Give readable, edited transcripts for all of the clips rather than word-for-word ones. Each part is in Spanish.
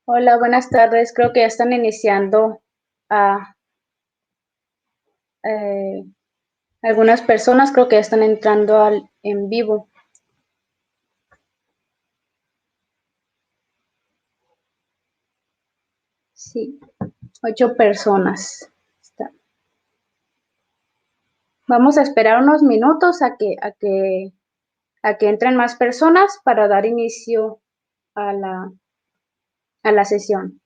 Hola, buenas tardes. Creo que ya están iniciando a eh, algunas personas, creo que ya están entrando en vivo. Sí, 8 personas. Vamos a esperar unos minutos a que entren más personas para dar inicio a la sesión.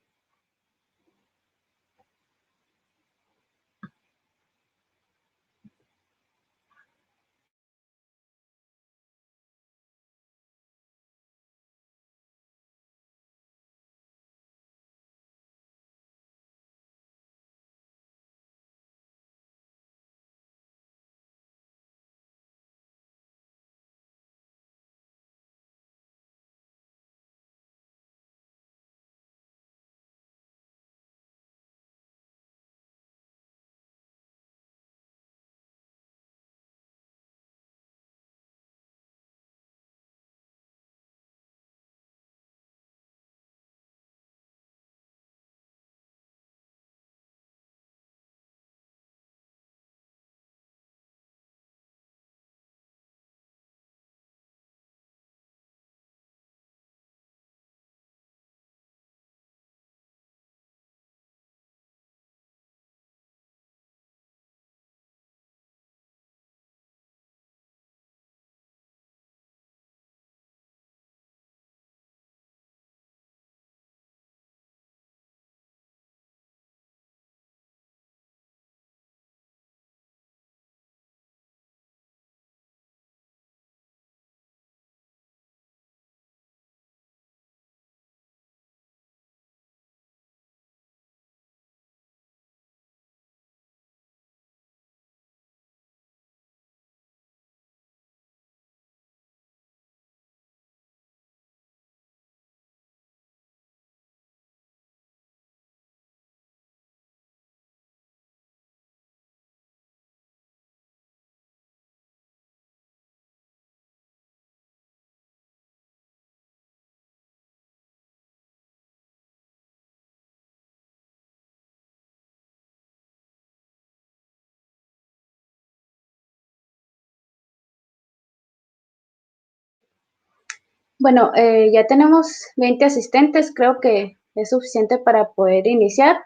Bueno, ya tenemos 20 asistentes, creo que es suficiente para poder iniciar.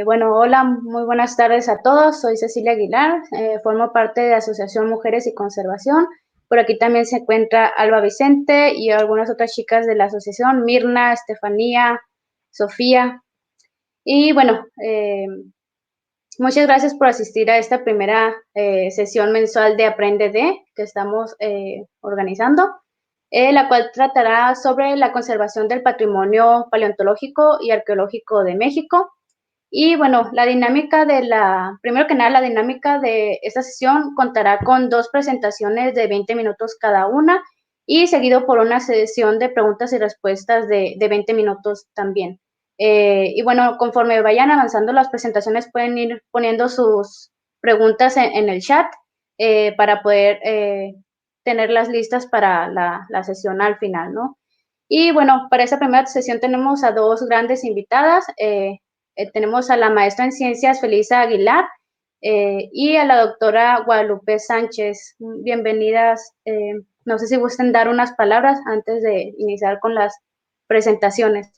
Bueno, hola, muy buenas tardes a todos. Soy Cecilia Aguilar, formo parte de Asociación Mujeres y Conservación. Por aquí también se encuentra Alba Vicente y algunas otras chicas de la asociación, Mirna, Estefanía, Sofía. Y bueno, muchas gracias por asistir a esta primera sesión mensual de Aprende de que estamos organizando, la cual tratará sobre la conservación del patrimonio paleontológico y arqueológico de México. Y bueno, primero que nada, la dinámica de esta sesión contará con 2 presentaciones de 20 minutos cada una y seguido por una sesión de preguntas y respuestas de 20 minutos también. Y bueno, conforme vayan avanzando las presentaciones, pueden ir poniendo sus preguntas en el chat para poder tenerlas listas para la sesión al final, ¿no? Y bueno, para esta primera sesión tenemos a 2 grandes invitadas. Tenemos a la maestra en ciencias Felisa Aguilar y a la doctora Guadalupe Sánchez. Bienvenidas. No sé si gusten dar unas palabras antes de iniciar con las presentaciones.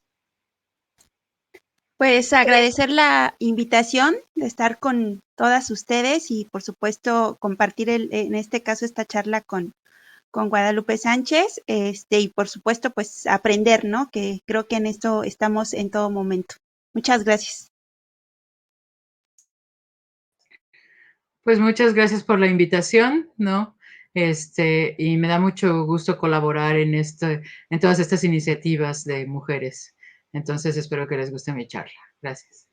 Pues agradecer la invitación de estar con todas ustedes y por supuesto compartir en este caso esta charla con Guadalupe Sánchez, y por supuesto pues aprender, ¿no? Que creo que en esto estamos en todo momento. Muchas gracias. Pues muchas gracias por la invitación, ¿no? Y me da mucho gusto colaborar en todas estas iniciativas de mujeres. Entonces espero que les guste mi charla. Gracias.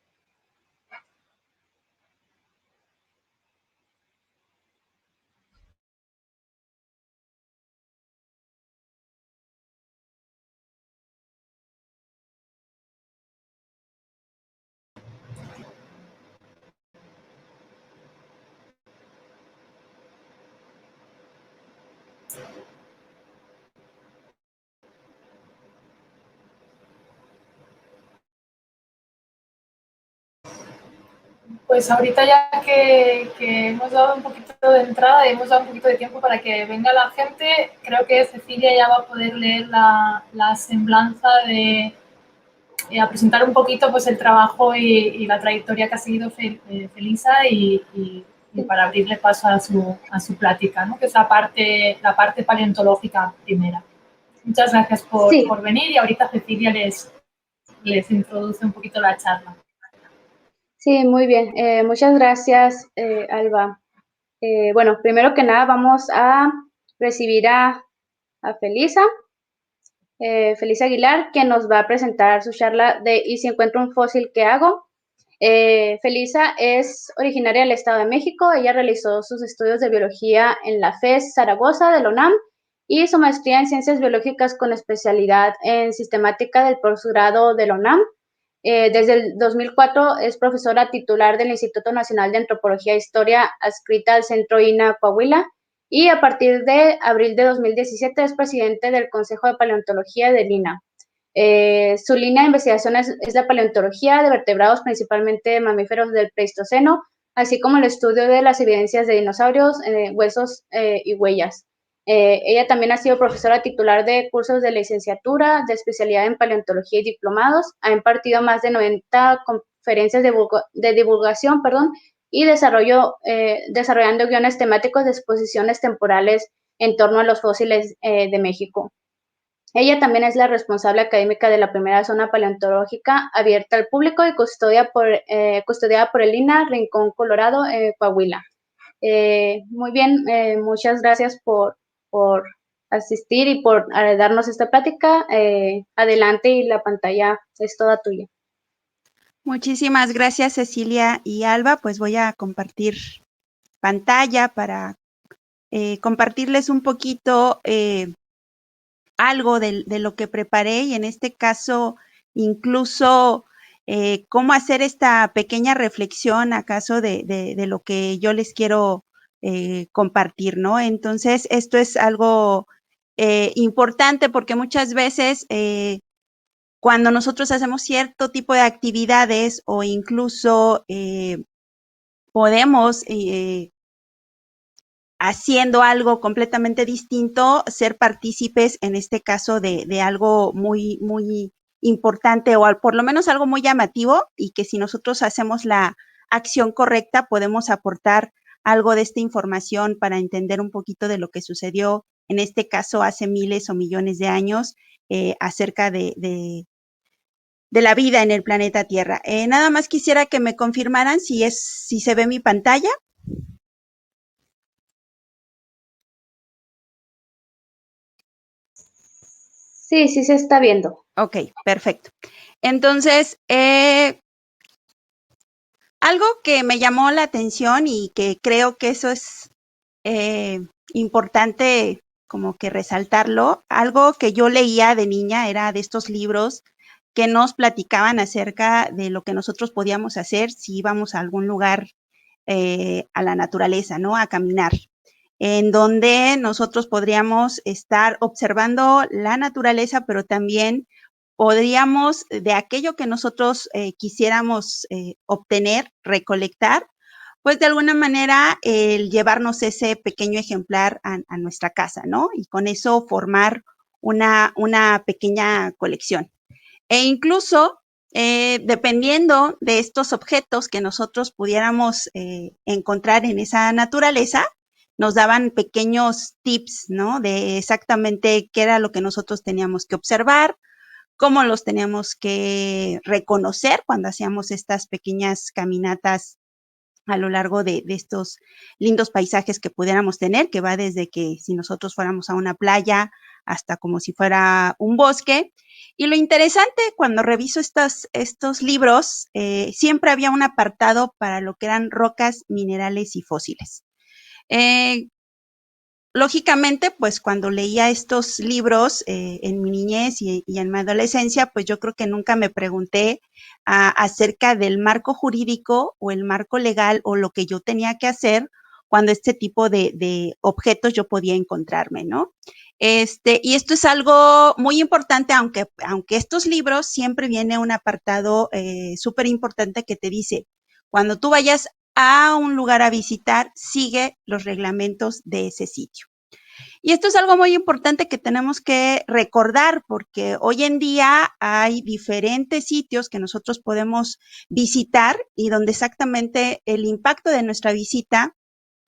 Pues ahorita ya que hemos dado un poquito de entrada y hemos dado un poquito de tiempo para que venga la gente, creo que Cecilia ya va a poder leer la semblanza a presentar un poquito pues el trabajo y la trayectoria que ha seguido Felisa y para abrirle paso a su plática, ¿no? Que es la parte paleontológica primera. Muchas gracias por venir y ahorita Cecilia les introduce un poquito la charla. Sí, muy bien. Muchas gracias, Alba. Bueno, primero que nada vamos a recibir a Felisa. Felisa Aguilar, que nos va a presentar su charla de ¿Y si encuentro un fósil, qué hago? Felisa es originaria del Estado de México. Ella realizó sus estudios de biología en la FES Zaragoza de la UNAM y su maestría en ciencias biológicas con especialidad en sistemática del posgrado de la UNAM. Desde el 2004 es profesora titular del Instituto Nacional de Antropología e Historia, adscrita al Centro INA Coahuila, y a partir de abril de 2017 es presidente del Consejo de Paleontología del INA. Su línea de investigación es la paleontología de vertebrados, principalmente mamíferos del Pleistoceno, así como el estudio de las evidencias de dinosaurios, huesos y huellas. Ella también ha sido profesora titular de cursos de licenciatura, de especialidad en paleontología y diplomados. Ha impartido más de 90 conferencias de divulgación, y desarrollando guiones temáticos de exposiciones temporales en torno a los fósiles de México. Ella también es la responsable académica de la primera zona paleontológica abierta al público y custodiada por el INA Rincón Colorado, Coahuila. Muy bien, muchas gracias por asistir y por darnos esta plática. Adelante y la pantalla es toda tuya. Muchísimas gracias, Cecilia y Alba. Pues voy a compartir pantalla para compartirles un poquito algo de lo que preparé y en este caso incluso cómo hacer esta pequeña reflexión acaso de lo que yo les quiero compartir, ¿no? Entonces, esto es algo importante porque muchas veces cuando nosotros hacemos cierto tipo de actividades o incluso podemos haciendo algo completamente distinto, ser partícipes en este caso de algo muy, muy importante o por lo menos algo muy llamativo y que si nosotros hacemos la acción correcta podemos aportar algo de esta información para entender un poquito de lo que sucedió, en este caso hace miles o millones de años, acerca de la vida en el planeta Tierra. Nada más quisiera que me confirmaran si se ve mi pantalla. Sí, sí se está viendo. Ok, perfecto. Entonces, algo que me llamó la atención y que creo que eso es importante como que resaltarlo, algo que yo leía de niña era de estos libros que nos platicaban acerca de lo que nosotros podíamos hacer si íbamos a algún lugar a la naturaleza, ¿no? A caminar, en donde nosotros podríamos estar observando la naturaleza, pero también podríamos, de aquello que nosotros quisiéramos obtener, recolectar, pues de alguna manera el llevarnos ese pequeño ejemplar a nuestra casa, ¿no? Y con eso formar una pequeña colección. E incluso, dependiendo de estos objetos que nosotros pudiéramos encontrar en esa naturaleza, nos daban pequeños tips, ¿no? De exactamente qué era lo que nosotros teníamos que observar, cómo los teníamos que reconocer cuando hacíamos estas pequeñas caminatas a lo largo de estos lindos paisajes que pudiéramos tener, que va desde que si nosotros fuéramos a una playa hasta como si fuera un bosque. Y lo interesante cuando reviso estos libros, siempre había un apartado para lo que eran rocas, minerales y fósiles. Lógicamente, pues cuando leía estos libros en mi niñez y en mi adolescencia, pues yo creo que nunca me pregunté acerca del marco jurídico o el marco legal o lo que yo tenía que hacer cuando este tipo de objetos yo podía encontrarme, ¿no? Y esto es algo muy importante, aunque estos libros siempre viene un apartado súper importante que te dice, Cuando tú vayas a un lugar a visitar, sigue los reglamentos de ese sitio. Y esto es algo muy importante que tenemos que recordar porque hoy en día hay diferentes sitios que nosotros podemos visitar y donde exactamente el impacto de nuestra visita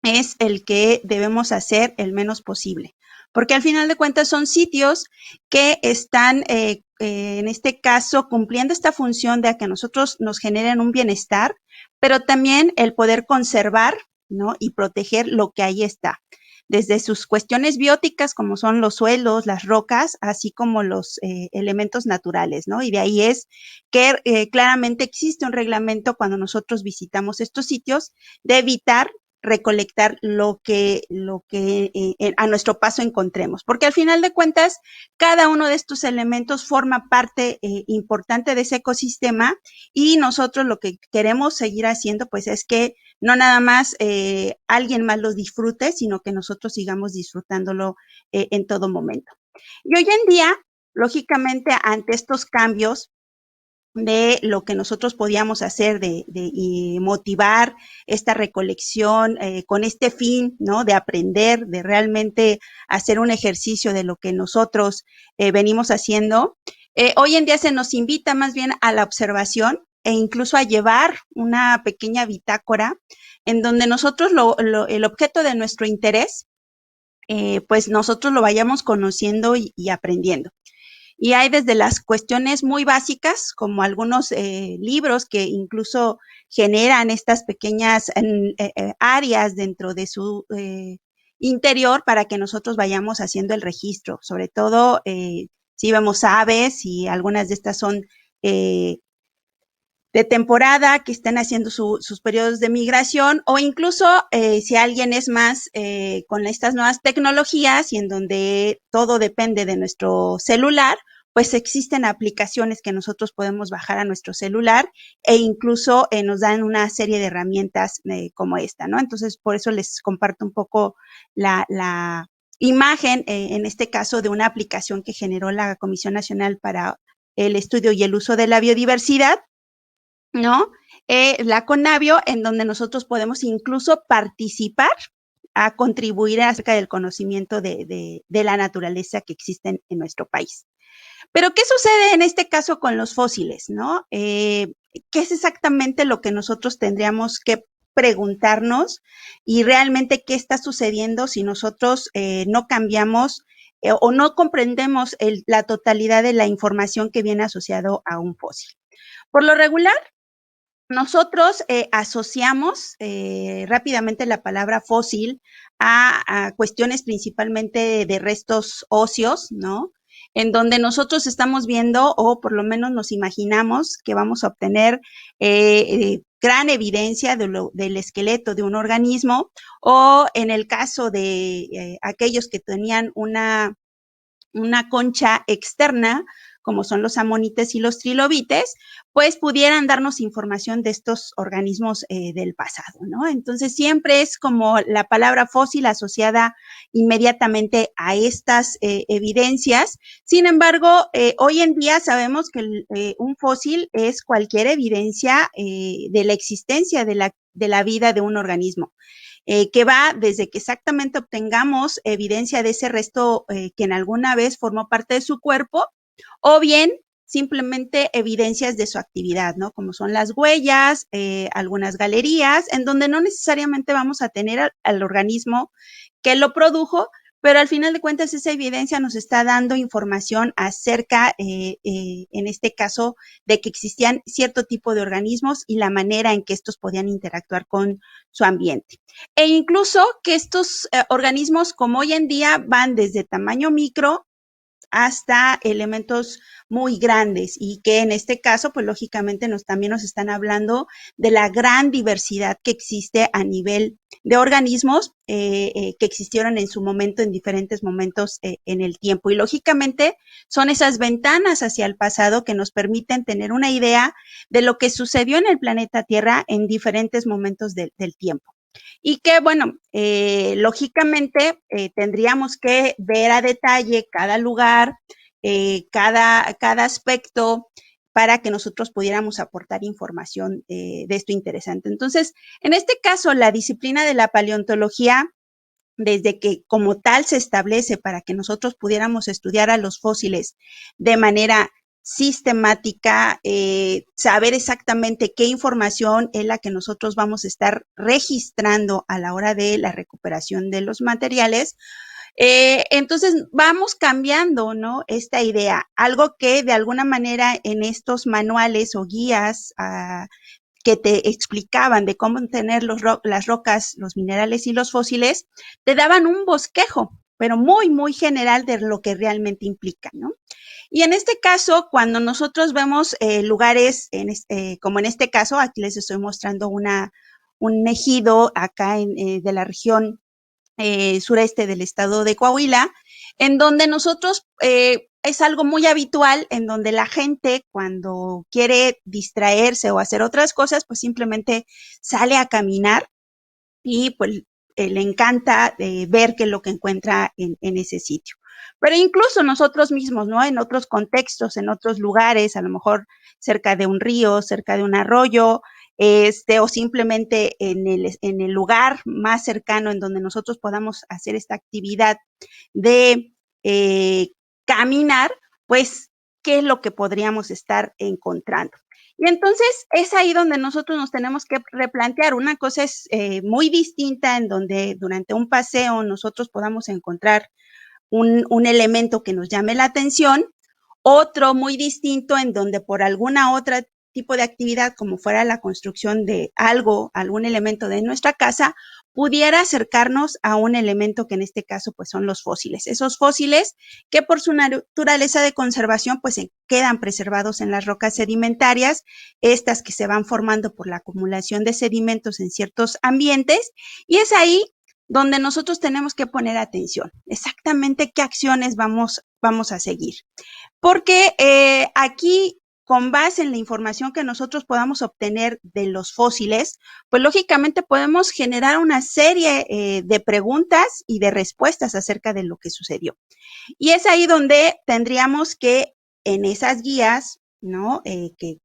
es el que debemos hacer el menos posible. Porque al final de cuentas son sitios que están, en este caso, cumpliendo esta función de que a nosotros nos generen un bienestar, pero también el poder conservar, ¿no? Y proteger lo que ahí está. Desde sus cuestiones bióticas, como son los suelos, las rocas, así como los elementos naturales, ¿no? Y de ahí es que claramente existe un reglamento cuando nosotros visitamos estos sitios de evitar recolectar lo que a nuestro paso encontremos, porque al final de cuentas cada uno de estos elementos forma parte importante de ese ecosistema y nosotros lo que queremos seguir haciendo pues es que no nada más alguien más lo disfrute, sino que nosotros sigamos disfrutándolo en todo momento. Y hoy en día, lógicamente, ante estos cambios de lo que nosotros podíamos hacer, de motivar esta recolección con este fin, ¿no? De aprender, de realmente hacer un ejercicio de lo que nosotros venimos haciendo. Hoy en día se nos invita más bien a la observación e incluso a llevar una pequeña bitácora en donde nosotros el objeto de nuestro interés, pues nosotros lo vayamos conociendo y aprendiendo. Y hay desde las cuestiones muy básicas, como algunos libros que incluso generan estas pequeñas áreas dentro de su interior para que nosotros vayamos haciendo el registro. Sobre todo si vemos aves y algunas de estas son de temporada, que están haciendo sus periodos de migración, o incluso si alguien es más con estas nuevas tecnologías y en donde todo depende de nuestro celular, pues existen aplicaciones que nosotros podemos bajar a nuestro celular e incluso nos dan una serie de herramientas como esta, ¿no? Entonces, por eso les comparto un poco la imagen, en este caso, de una aplicación que generó la Comisión Nacional para el Estudio y el Uso de la Biodiversidad, ¿no? La Conavio, en donde nosotros podemos incluso participar a contribuir acerca del conocimiento de la naturaleza que existe en nuestro país. Pero, ¿qué sucede en este caso con los fósiles, no? ¿Qué es exactamente lo que nosotros tendríamos que preguntarnos y realmente qué está sucediendo si nosotros no cambiamos o no comprendemos la totalidad de la información que viene asociado a un fósil? Por lo regular, nosotros asociamos rápidamente la palabra fósil a cuestiones principalmente de restos óseos, ¿no? En donde nosotros estamos viendo, o por lo menos nos imaginamos, que vamos a obtener gran evidencia del esqueleto de un organismo, o en el caso de aquellos que tenían una concha externa, como son los amonites y los trilobites, pues pudieran darnos información de estos organismos del pasado, ¿no? Entonces, siempre es como la palabra fósil asociada inmediatamente a estas evidencias. Sin embargo, hoy en día sabemos que un fósil es cualquier evidencia de la existencia de la vida de un organismo. Que va desde que exactamente obtengamos evidencia de ese resto que en alguna vez formó parte de su cuerpo, o bien simplemente evidencias de su actividad, ¿no? Como son las huellas, algunas galerías, en donde no necesariamente vamos a tener al organismo que lo produjo, pero al final de cuentas esa evidencia nos está dando información acerca, en este caso, de que existían cierto tipo de organismos y la manera en que estos podían interactuar con su ambiente. E incluso que estos organismos, como hoy en día, van desde tamaño micro hasta elementos muy grandes y que en este caso, pues lógicamente también nos están hablando de la gran diversidad que existe a nivel de organismos que existieron en su momento, en diferentes momentos en el tiempo. Y lógicamente son esas ventanas hacia el pasado que nos permiten tener una idea de lo que sucedió en el planeta Tierra en diferentes momentos del tiempo. Y que, bueno, lógicamente tendríamos que ver a detalle cada lugar, cada aspecto, para que nosotros pudiéramos aportar información de esto interesante. Entonces, en este caso, la disciplina de la paleontología, desde que como tal se establece para que nosotros pudiéramos estudiar a los fósiles de manera sistemática, saber exactamente qué información es la que nosotros vamos a estar registrando a la hora de la recuperación de los materiales. Entonces vamos cambiando, ¿no? Esta idea, algo que de alguna manera en estos manuales o guías que te explicaban de cómo tener las rocas, los minerales y los fósiles, te daban un bosquejo, pero muy, muy general de lo que realmente implica, ¿no? Y en este caso, cuando nosotros vemos lugares, como en este caso, aquí les estoy mostrando un ejido acá de la región sureste del estado de Coahuila, en donde nosotros es algo muy habitual, en donde la gente cuando quiere distraerse o hacer otras cosas, pues simplemente sale a caminar y pues le encanta ver qué es lo que encuentra en ese sitio. Pero incluso nosotros mismos, ¿no? En otros contextos, en otros lugares, a lo mejor cerca de un río, cerca de un arroyo, o simplemente en el lugar más cercano en donde nosotros podamos hacer esta actividad de caminar, pues, ¿qué es lo que podríamos estar encontrando? Y entonces es ahí donde nosotros nos tenemos que replantear. Una cosa es muy distinta en donde durante un paseo nosotros podamos encontrar un elemento que nos llame la atención, otro muy distinto en donde por alguna otra tipo de actividad, como fuera la construcción de algo, algún elemento de nuestra casa, pudiera acercarnos a un elemento que en este caso pues son los fósiles. Esos fósiles que por su naturaleza de conservación pues se quedan preservados en las rocas sedimentarias, estas que se van formando por la acumulación de sedimentos en ciertos ambientes, y es ahí donde nosotros tenemos que poner atención, exactamente qué acciones vamos a seguir. Porque aquí, con base en la información que nosotros podamos obtener de los fósiles, pues lógicamente podemos generar una serie de preguntas y de respuestas acerca de lo que sucedió. Y es ahí donde tendríamos que, en esas guías, ¿no? Que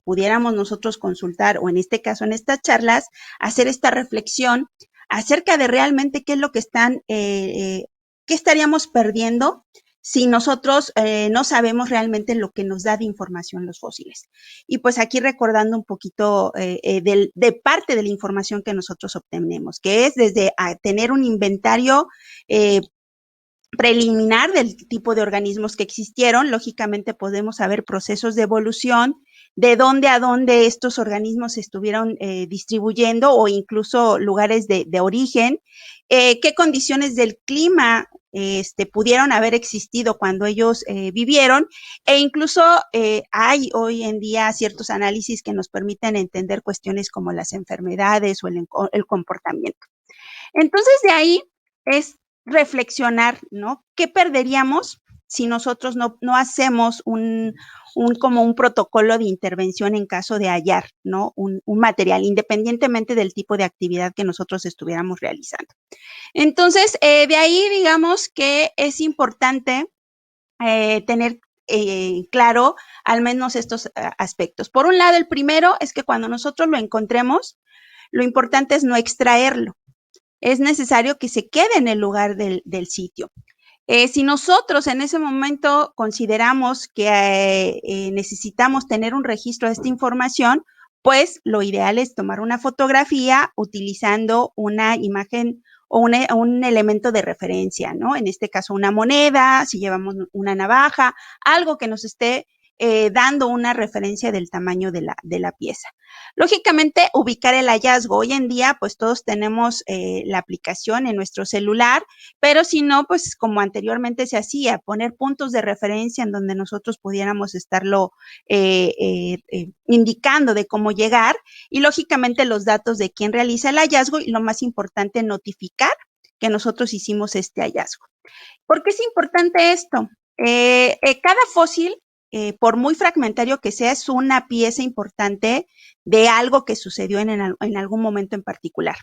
pudiéramos nosotros consultar, o en este caso, en estas charlas, hacer esta reflexión acerca de realmente qué es lo que qué estaríamos perdiendo si nosotros no sabemos realmente lo que nos da de información los fósiles. Y pues aquí recordando un poquito de parte de la información que nosotros obtenemos, que es desde tener un inventario preliminar del tipo de organismos que existieron. Lógicamente podemos saber procesos de evolución, de dónde a dónde estos organismos se estuvieron distribuyendo, o incluso lugares de origen, qué condiciones del clima pudieron haber existido cuando ellos vivieron, e incluso hay hoy en día ciertos análisis que nos permiten entender cuestiones como las enfermedades o el comportamiento. Entonces, de ahí es reflexionar, ¿no? ¿Qué perderíamos si nosotros no hacemos como un protocolo de intervención en caso de hallar, ¿no? Un material, independientemente del tipo de actividad que nosotros estuviéramos realizando. Entonces, de ahí digamos que es importante tener claro al menos estos aspectos. Por un lado, el primero es que cuando nosotros lo encontremos, lo importante es no extraerlo. Es necesario que se quede en el lugar del sitio. Si nosotros en ese momento consideramos que necesitamos tener un registro de esta información, pues lo ideal es tomar una fotografía utilizando una imagen o un elemento de referencia, ¿no? En este caso una moneda, si llevamos una navaja, algo que nos esté dando una referencia del tamaño de la pieza. Lógicamente, ubicar el hallazgo. Hoy en día, pues todos tenemos la aplicación en nuestro celular, pero si no, pues como anteriormente se hacía, poner puntos de referencia en donde nosotros pudiéramos estarlo indicando de cómo llegar, y lógicamente los datos de quién realiza el hallazgo, y lo más importante, notificar que nosotros hicimos este hallazgo. ¿Por qué es importante esto? Cada fósil, por muy fragmentario que sea, es una pieza importante de algo que sucedió en algún momento en particular.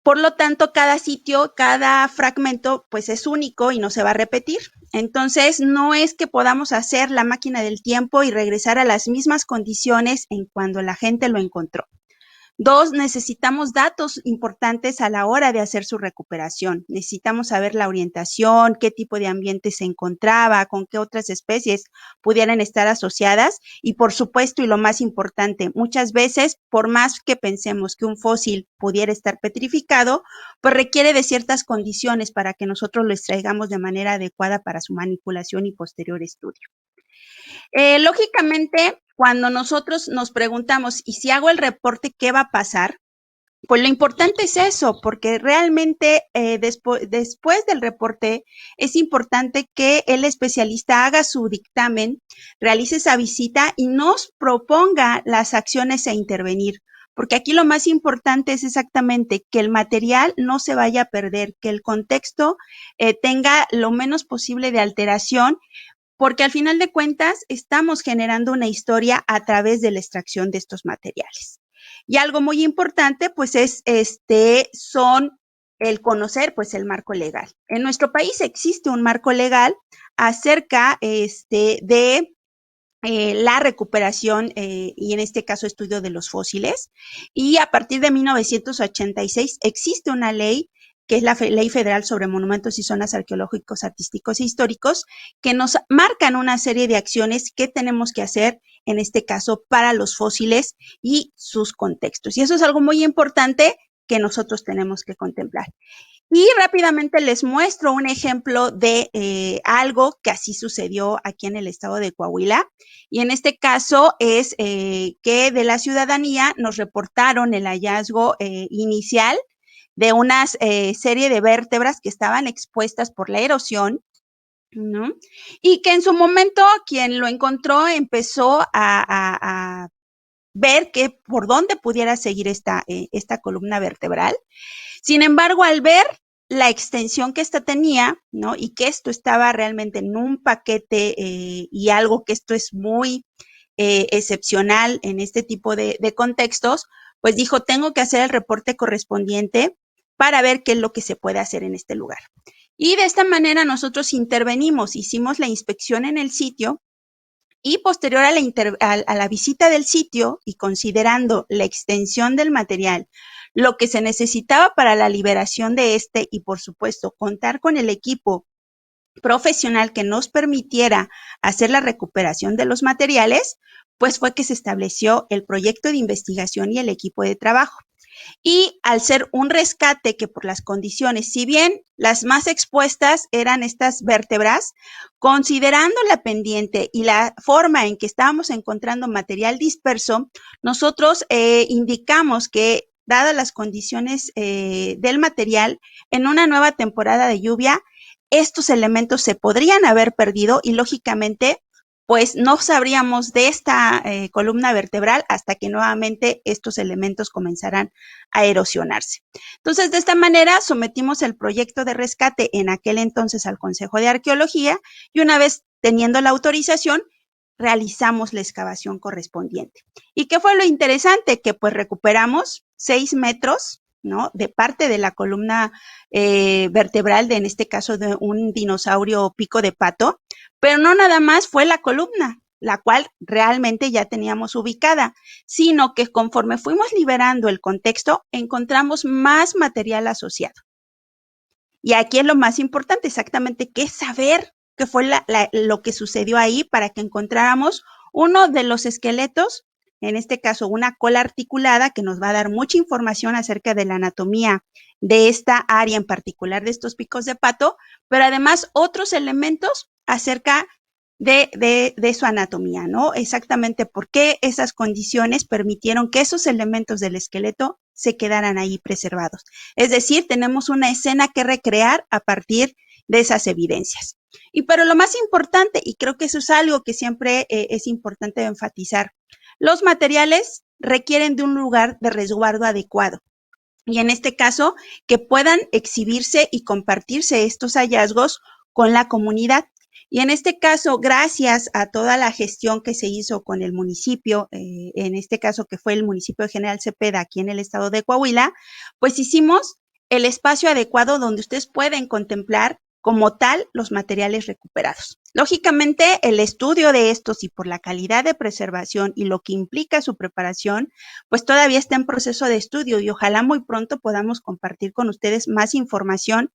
Por lo tanto, cada sitio, cada fragmento, pues es único y no se va a repetir. Entonces, no es que podamos hacer la máquina del tiempo y regresar a las mismas condiciones en cuando la gente lo encontró. 2, necesitamos datos importantes a la hora de hacer su recuperación. Necesitamos saber la orientación, qué tipo de ambiente se encontraba, con qué otras especies pudieran estar asociadas y, por supuesto, y lo más importante, muchas veces, por más que pensemos que un fósil pudiera estar petrificado, pues requiere de ciertas condiciones para que nosotros lo extraigamos de manera adecuada para su manipulación y posterior estudio. Lógicamente, cuando nosotros nos preguntamos, ¿y si hago el reporte, qué va a pasar? Pues lo importante es eso, porque realmente después del reporte es importante que el especialista haga su dictamen, realice esa visita y nos proponga las acciones a intervenir. Porque aquí lo más importante es exactamente que el material no se vaya a perder, que el contexto tenga lo menos posible de alteración, porque al final de cuentas estamos generando una historia a través de la extracción de estos materiales. Y algo muy importante, pues son el conocer, pues, el marco legal. En nuestro país existe un marco legal acerca de la recuperación y en este caso estudio de los fósiles. Y a partir de 1986 existe una ley que es la Ley Federal sobre Monumentos y Zonas Arqueológicos, Artísticos e Históricos, que nos marcan una serie de acciones que tenemos que hacer, en este caso, para los fósiles y sus contextos. Y eso es algo muy importante que nosotros tenemos que contemplar. Y rápidamente les muestro un ejemplo de algo que así sucedió aquí en el estado de Coahuila. Y en este caso es que de la ciudadanía nos reportaron el hallazgo inicial de una serie de vértebras que estaban expuestas por la erosión, ¿no? Y que en su momento quien lo encontró empezó a ver que por dónde pudiera seguir esta columna vertebral. Sin embargo, al ver la extensión que esta tenía, ¿no? Y que esto estaba realmente en un paquete y algo que esto es muy excepcional en este tipo de contextos, pues dijo, tengo que hacer el reporte correspondiente para ver qué es lo que se puede hacer en este lugar. Y de esta manera nosotros intervenimos, hicimos la inspección en el sitio y posterior a la visita del sitio y considerando la extensión del material, lo que se necesitaba para la liberación de este y, por supuesto, contar con el equipo profesional que nos permitiera hacer la recuperación de los materiales, pues fue que se estableció el proyecto de investigación y el equipo de trabajo. Y al ser un rescate que por las condiciones, si bien las más expuestas eran estas vértebras, considerando la pendiente y la forma en que estábamos encontrando material disperso, nosotros indicamos que dadas las condiciones del material, en una nueva temporada de lluvia, estos elementos se podrían haber perdido y lógicamente pues no sabríamos de esta columna vertebral hasta que nuevamente estos elementos comenzaran a erosionarse. Entonces, de esta manera sometimos el proyecto de rescate en aquel entonces al Consejo de Arqueología y una vez teniendo la autorización, realizamos la excavación correspondiente. ¿Y qué fue lo interesante? Que pues recuperamos 6 metros, ¿no? De parte de la columna vertebral de, en este caso, de un dinosaurio pico de pato, pero no nada más fue la columna, la cual realmente ya teníamos ubicada, sino que conforme fuimos liberando el contexto, encontramos más material asociado. Y aquí es lo más importante, exactamente, qué saber qué fue lo que sucedió ahí para que encontráramos uno de los esqueletos, en este caso una cola articulada que nos va a dar mucha información acerca de la anatomía de esta área en particular de estos picos de pato, pero además otros elementos acerca de su anatomía, ¿no? Exactamente por qué esas condiciones permitieron que esos elementos del esqueleto se quedaran ahí preservados. Es decir, tenemos una escena que recrear a partir de esas evidencias. Y pero lo más importante, y creo que eso es algo que siempre es importante enfatizar, los materiales requieren de un lugar de resguardo adecuado. Y en este caso, que puedan exhibirse y compartirse estos hallazgos con la comunidad. Y en este caso, gracias a toda la gestión que se hizo con el municipio, en este caso que fue el municipio de General Cepeda, aquí en el estado de Coahuila, pues hicimos el espacio adecuado donde ustedes pueden contemplar como tal los materiales recuperados. Lógicamente, el estudio de estos y por la calidad de preservación y lo que implica su preparación, pues todavía está en proceso de estudio y ojalá muy pronto podamos compartir con ustedes más información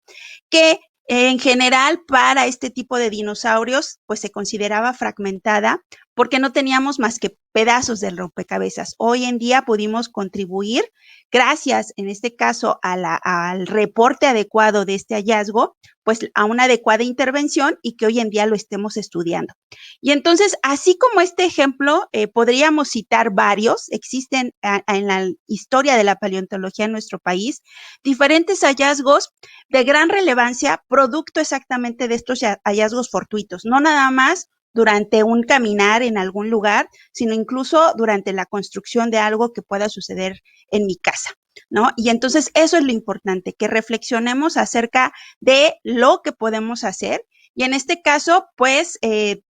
que en general para este tipo de dinosaurios pues se consideraba fragmentada porque no teníamos más que pedazos del rompecabezas. Hoy en día pudimos contribuir gracias en este caso al reporte adecuado de este hallazgo, pues a una adecuada intervención y que hoy en día lo estemos estudiando. Y entonces, así como este ejemplo, podríamos citar varios, existen en la historia de la paleontología en nuestro país, diferentes hallazgos de gran relevancia, producto exactamente de estos hallazgos fortuitos, no nada más durante un caminar en algún lugar, sino incluso durante la construcción de algo que pueda suceder en mi casa, ¿no? Y entonces eso es lo importante, que reflexionemos acerca de lo que podemos hacer y en este caso, pues,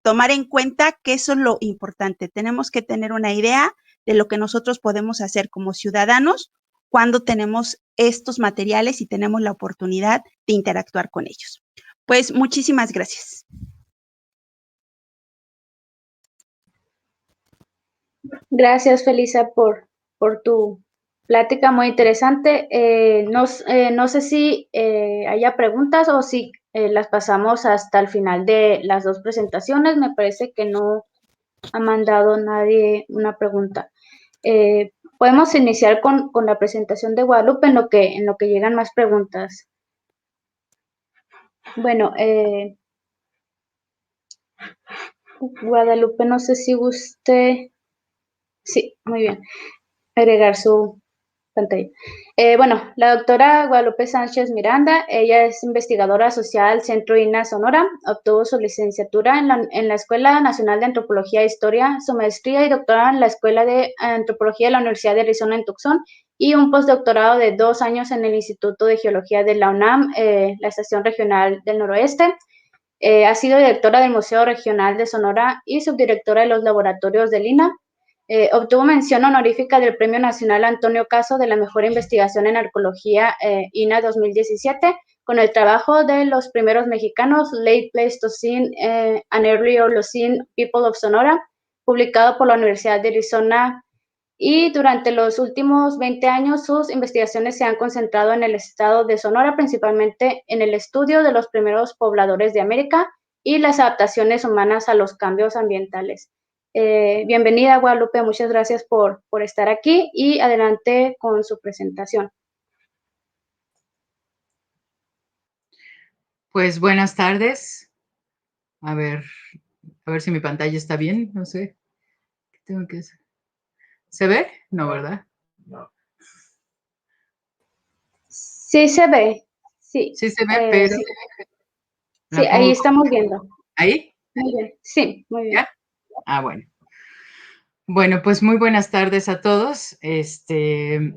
tomar en cuenta que eso es lo importante. Tenemos que tener una idea de lo que nosotros podemos hacer como ciudadanos cuando tenemos estos materiales y tenemos la oportunidad de interactuar con ellos. Pues muchísimas gracias. Gracias, Felisa, por tu plática muy interesante. No sé si haya preguntas o si las pasamos hasta el final de las dos presentaciones. Me parece que no ha mandado nadie una pregunta. Podemos iniciar con la presentación de Guadalupe en lo que llegan más preguntas. Bueno, Guadalupe, no sé si guste. Sí, muy bien. Agregar su pantalla. Bueno, la doctora Guadalupe Sánchez Miranda, ella es investigadora asociada al Centro INA Sonora, obtuvo su licenciatura en la Escuela Nacional de Antropología e Historia, su maestría y doctorado en la Escuela de Antropología de la Universidad de Arizona en Tucson y un postdoctorado de 2 años en el Instituto de Geología de la UNAM, la Estación Regional del Noroeste. Ha sido directora del Museo Regional de Sonora y subdirectora de los laboratorios del INA. Obtuvo mención honorífica del Premio Nacional Antonio Caso de la Mejor Investigación en Arqueología INA 2017 con el trabajo de los primeros mexicanos Late Pleistocene and Early Holocene People of Sonora, publicado por la Universidad de Arizona. Y durante los últimos 20 años sus investigaciones se han concentrado en el estado de Sonora, principalmente en el estudio de los primeros pobladores de América y las adaptaciones humanas a los cambios ambientales. Bienvenida, Guadalupe, muchas gracias por estar aquí y adelante con su presentación. Pues buenas tardes. A ver si mi pantalla está bien, no sé. ¿Qué tengo que hacer? ¿Se ve? No, ¿verdad? No. Sí se ve. Sí, sí se ve, pero... Sí, sí ahí estamos viendo. ¿Ahí? Muy bien, sí, muy bien. ¿Ya? Ah, bueno. Bueno, pues muy buenas tardes a todos. Me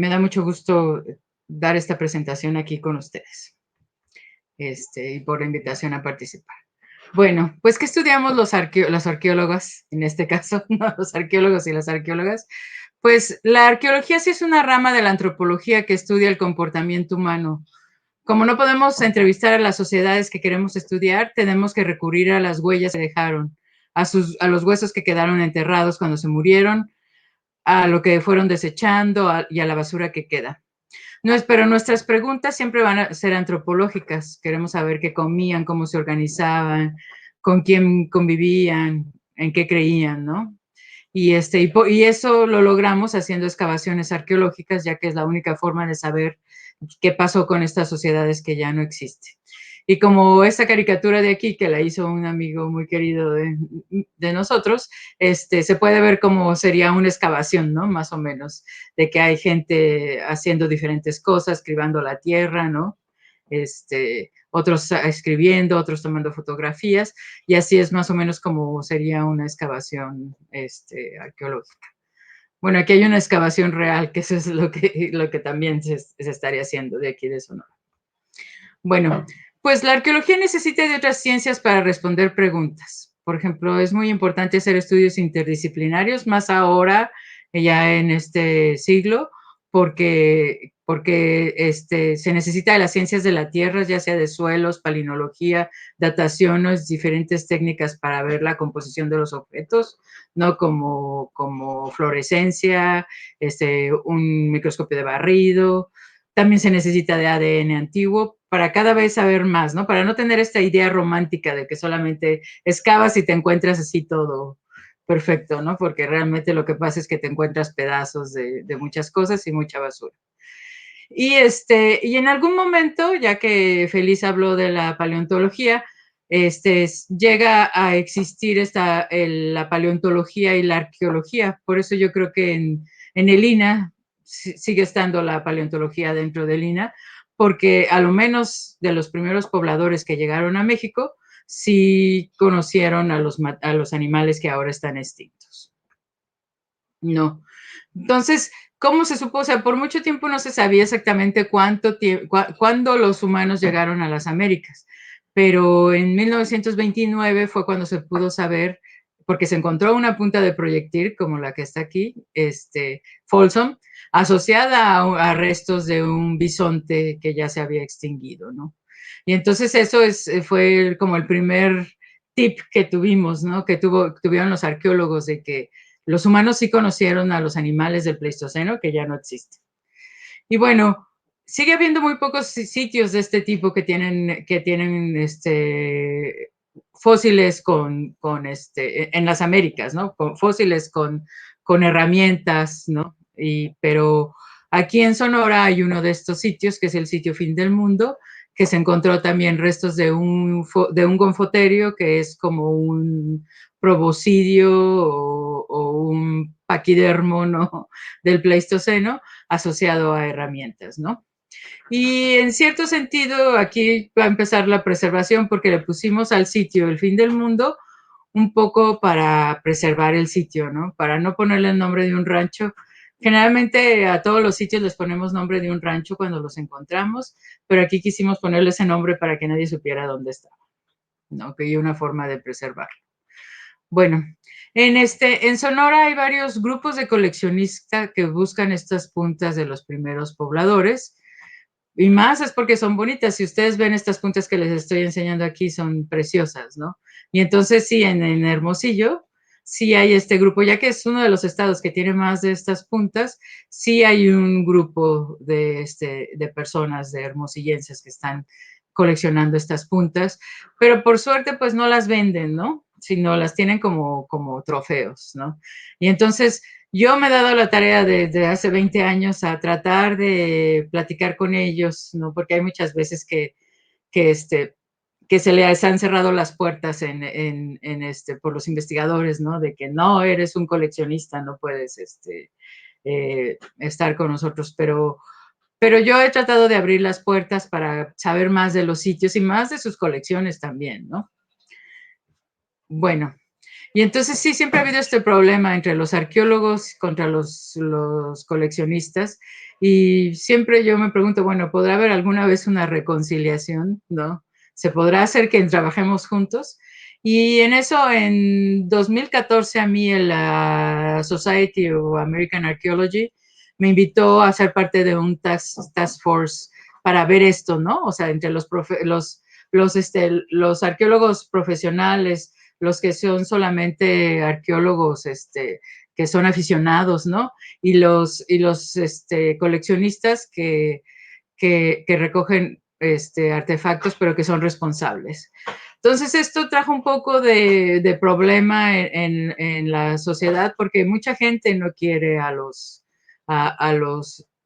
da mucho gusto dar esta presentación aquí con ustedes. Y por la invitación a participar. Bueno, pues ¿qué estudiamos los arqueólogos? En este caso, ¿no? Los arqueólogos y las arqueólogas. Pues la arqueología sí es una rama de la antropología que estudia el comportamiento humano. Como no podemos entrevistar a las sociedades que queremos estudiar, tenemos que recurrir a las huellas que dejaron, a los huesos que quedaron enterrados cuando se murieron, a lo que fueron desechando y a la basura que queda. Pero nuestras preguntas siempre van a ser antropológicas. Queremos saber qué comían, cómo se organizaban, con quién convivían, en qué creían, ¿no? Y eso lo logramos haciendo excavaciones arqueológicas, ya que es la única forma de saber qué pasó con estas sociedades que ya no existen. Y como esta caricatura de aquí, que la hizo un amigo muy querido de nosotros, se puede ver cómo sería una excavación, ¿no? Más o menos, de que hay gente haciendo diferentes cosas, escribiendo la tierra, ¿no? Otros escribiendo, otros tomando fotografías, y así es más o menos como sería una excavación arqueológica. Bueno, aquí hay una excavación real, que eso es lo que también se estaría haciendo de aquí de Sonora. Bueno, pues la arqueología necesita de otras ciencias para responder preguntas. Por ejemplo, es muy importante hacer estudios interdisciplinarios, más ahora, ya en este siglo, porque porque se necesita de las ciencias de la tierra, ya sea de suelos, palinología, dataciones, diferentes técnicas para ver la composición de los objetos, ¿no? Como fluorescencia, un microscopio de barrido. También se necesita de ADN antiguo para cada vez saber más, ¿no? Para no tener esta idea romántica de que solamente excavas y te encuentras así todo perfecto, ¿no? Porque realmente lo que pasa es que te encuentras pedazos de muchas cosas y mucha basura. Y en algún momento, ya que Feliz habló de la paleontología, llega a existir la paleontología y la arqueología. Por eso yo creo que en el INAH sigue estando la paleontología dentro del INAH, porque a lo menos de los primeros pobladores que llegaron a México, sí conocieron a los animales que ahora están extintos. No. Entonces, ¿cómo se supo? O sea, por mucho tiempo no se sabía exactamente cuándo los humanos llegaron a las Américas, pero en 1929 fue cuando se pudo saber, porque se encontró una punta de proyectil, como la que está aquí, Folsom, asociada a restos de un bisonte que ya se había extinguido, ¿no? Y entonces eso fue como el primer tip que tuvimos, ¿no? Que tuvieron los arqueólogos de que los humanos sí conocieron a los animales del Pleistoceno, que ya no existen. Y bueno, sigue habiendo muy pocos sitios de este tipo que tienen fósiles en las Américas, ¿no? Fósiles con herramientas, ¿no? Pero aquí en Sonora hay uno de estos sitios, que es el sitio Fin del Mundo, que se encontró también restos de un gonfoterio, que es como un proboscidio o un paquidermo, ¿no? Del Pleistoceno, asociado a herramientas, ¿no? Y en cierto sentido, aquí va a empezar la preservación, porque le pusimos al sitio El Fin del Mundo un poco para preservar el sitio, ¿no? Para no ponerle el nombre de un rancho. Generalmente a todos los sitios les ponemos nombre de un rancho cuando los encontramos, pero aquí quisimos ponerle ese nombre para que nadie supiera dónde estaba, ¿no? Que hay una forma de preservarlo. Bueno, en Sonora hay varios grupos de coleccionistas que buscan estas puntas de los primeros pobladores, y más es porque son bonitas. Si ustedes ven estas puntas que les estoy enseñando aquí, son preciosas, ¿no? Y entonces sí, en Hermosillo, sí hay este grupo, ya que es uno de los estados que tiene más de estas puntas, sí hay un grupo de personas, de hermosillenses, que están coleccionando estas puntas, pero por suerte pues no las venden, ¿no? Sino las tienen como trofeos, ¿no? Y entonces yo me he dado la tarea desde hace 20 años a tratar de platicar con ellos, ¿no? Porque hay muchas veces que se les han cerrado las puertas por los investigadores, ¿no? De que no eres un coleccionista, no puedes estar con nosotros, pero yo he tratado de abrir las puertas para saber más de los sitios y más de sus colecciones también, ¿no? Bueno, y entonces sí, siempre ha habido este problema entre los arqueólogos contra los coleccionistas, y siempre yo me pregunto, bueno, ¿podrá haber alguna vez una reconciliación, no? ¿Se podrá hacer que trabajemos juntos? Y en eso, en 2014, a mí la Society of American Archaeology me invitó a ser parte de un task force para ver esto, ¿no? O sea, entre los arqueólogos profesionales, los que son solamente arqueólogos, que son aficionados, ¿no? Y los coleccionistas que recogen artefactos, pero que son responsables. Entonces, esto trajo un poco de problema en la sociedad, porque mucha gente no quiere a los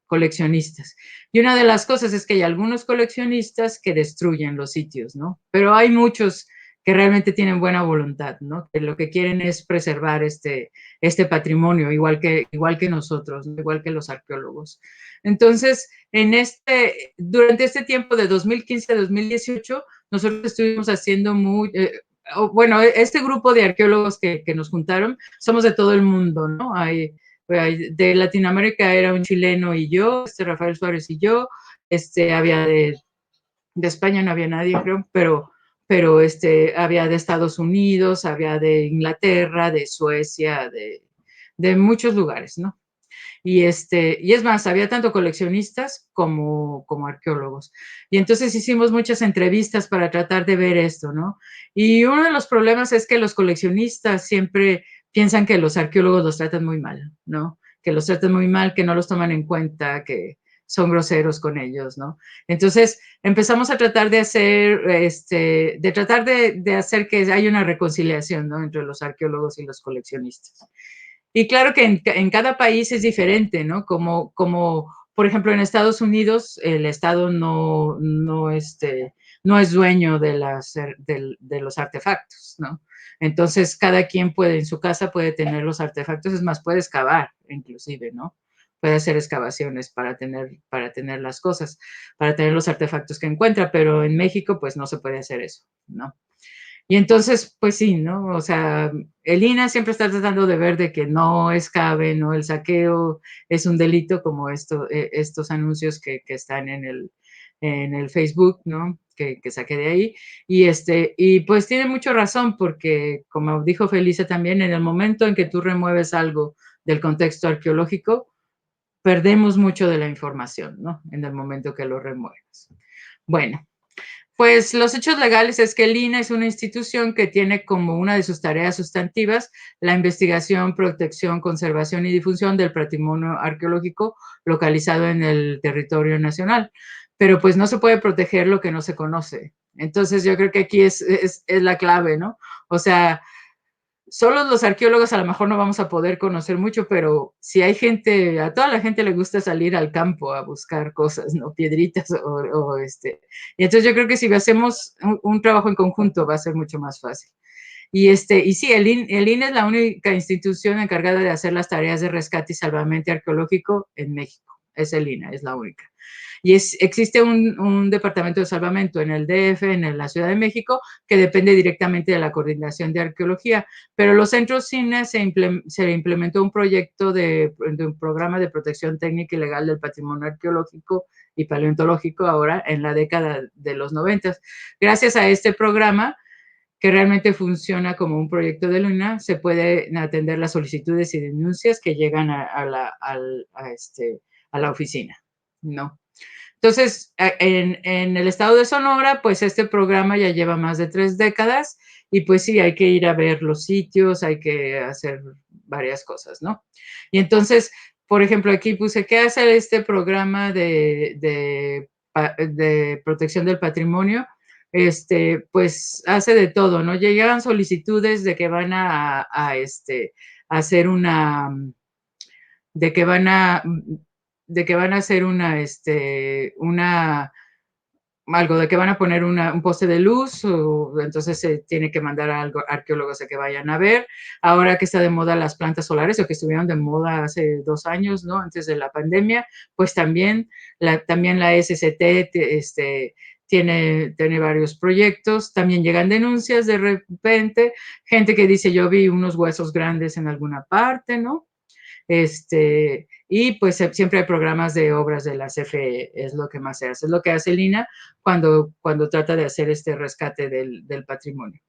coleccionistas. Y una de las cosas es que hay algunos coleccionistas que destruyen los sitios, ¿no? Pero hay muchos que realmente tienen buena voluntad, ¿no? Que lo que quieren es preservar este patrimonio, igual que nosotros, ¿no? Igual que los arqueólogos. Entonces, durante este tiempo de 2015 a 2018, nosotros estuvimos haciendo este grupo de arqueólogos que nos juntaron, somos de todo el mundo, ¿no? De Latinoamérica era un chileno y yo, Rafael Suárez y yo, había de España no había nadie, creo, pero había de Estados Unidos, había de Inglaterra, de Suecia, de muchos lugares, ¿no? Y es más, había tanto coleccionistas como arqueólogos. Y entonces hicimos muchas entrevistas para tratar de ver esto, ¿no? Y uno de los problemas es que los coleccionistas siempre piensan que los arqueólogos los tratan muy mal, ¿no? Que los tratan muy mal, que no los toman en cuenta, que son groseros con ellos, ¿no? Entonces empezamos a tratar de hacer, de hacer que haya una reconciliación, ¿no? Entre los arqueólogos y los coleccionistas. Y claro que en cada país es diferente, ¿no? Como, por ejemplo, en Estados Unidos, el Estado no es dueño de los artefactos, ¿no? Entonces, cada quien puede, en su casa puede tener los artefactos, es más, puede excavar, inclusive, ¿no? Puede hacer excavaciones para tener las cosas, para tener los artefactos que encuentra, pero en México, pues no se puede hacer eso, ¿no? Y entonces, pues sí, ¿no? O sea, el INAH siempre está tratando de ver de que no escabe, ¿no? El saqueo es un delito como estos anuncios que están en el Facebook, ¿no? Que saqué de ahí. Y pues tiene mucha razón porque, como dijo Felisa también, en el momento en que tú remueves algo del contexto arqueológico, perdemos mucho de la información, ¿no? En el momento que lo remueves. Bueno, pues los hechos legales es que el INAH es una institución que tiene como una de sus tareas sustantivas la investigación, protección, conservación y difusión del patrimonio arqueológico localizado en el territorio nacional. Pero pues no se puede proteger lo que no se conoce. Entonces yo creo que aquí es la clave, ¿no? O sea, solo los arqueólogos a lo mejor no vamos a poder conocer mucho, pero si hay gente, a toda la gente le gusta salir al campo a buscar cosas, ¿no? Piedritas Y entonces yo creo que si hacemos un trabajo en conjunto va a ser mucho más fácil. Y sí, el INAH es la única institución encargada de hacer las tareas de rescate y salvamento arqueológico en México. Es el INAH, es la única. Y existe un departamento de salvamento en el DF, en la Ciudad de México, que depende directamente de la coordinación de arqueología, pero los centros CINE se implementó un proyecto de un programa de protección técnica y legal del patrimonio arqueológico y paleontológico ahora en la década de los 90. Gracias a este programa, que realmente funciona como un proyecto de Luna, se pueden atender las solicitudes y denuncias que llegan a la oficina, ¿no? Entonces, en el estado de Sonora, pues este programa ya lleva más de 3 décadas y pues sí, hay que ir a ver los sitios, hay que hacer varias cosas, ¿no? Y entonces, por ejemplo, aquí puse, ¿qué hace este programa de protección del patrimonio? Pues hace de todo, ¿no? Llegan solicitudes de que van a hacer de que van a hacer algo de que van a poner un poste de luz, o entonces se tiene que mandar a arqueólogos a que vayan a ver. Ahora que está de moda las plantas solares, o que estuvieron de moda hace 2 años, ¿no? Antes de la pandemia, pues también la SCT tiene varios proyectos. También llegan denuncias de repente, gente que dice, yo vi unos huesos grandes en alguna parte, ¿no? Y pues siempre hay programas de obras de la CFE, es lo que más se hace, es lo que hace el INAH cuando trata de hacer este rescate del patrimonio.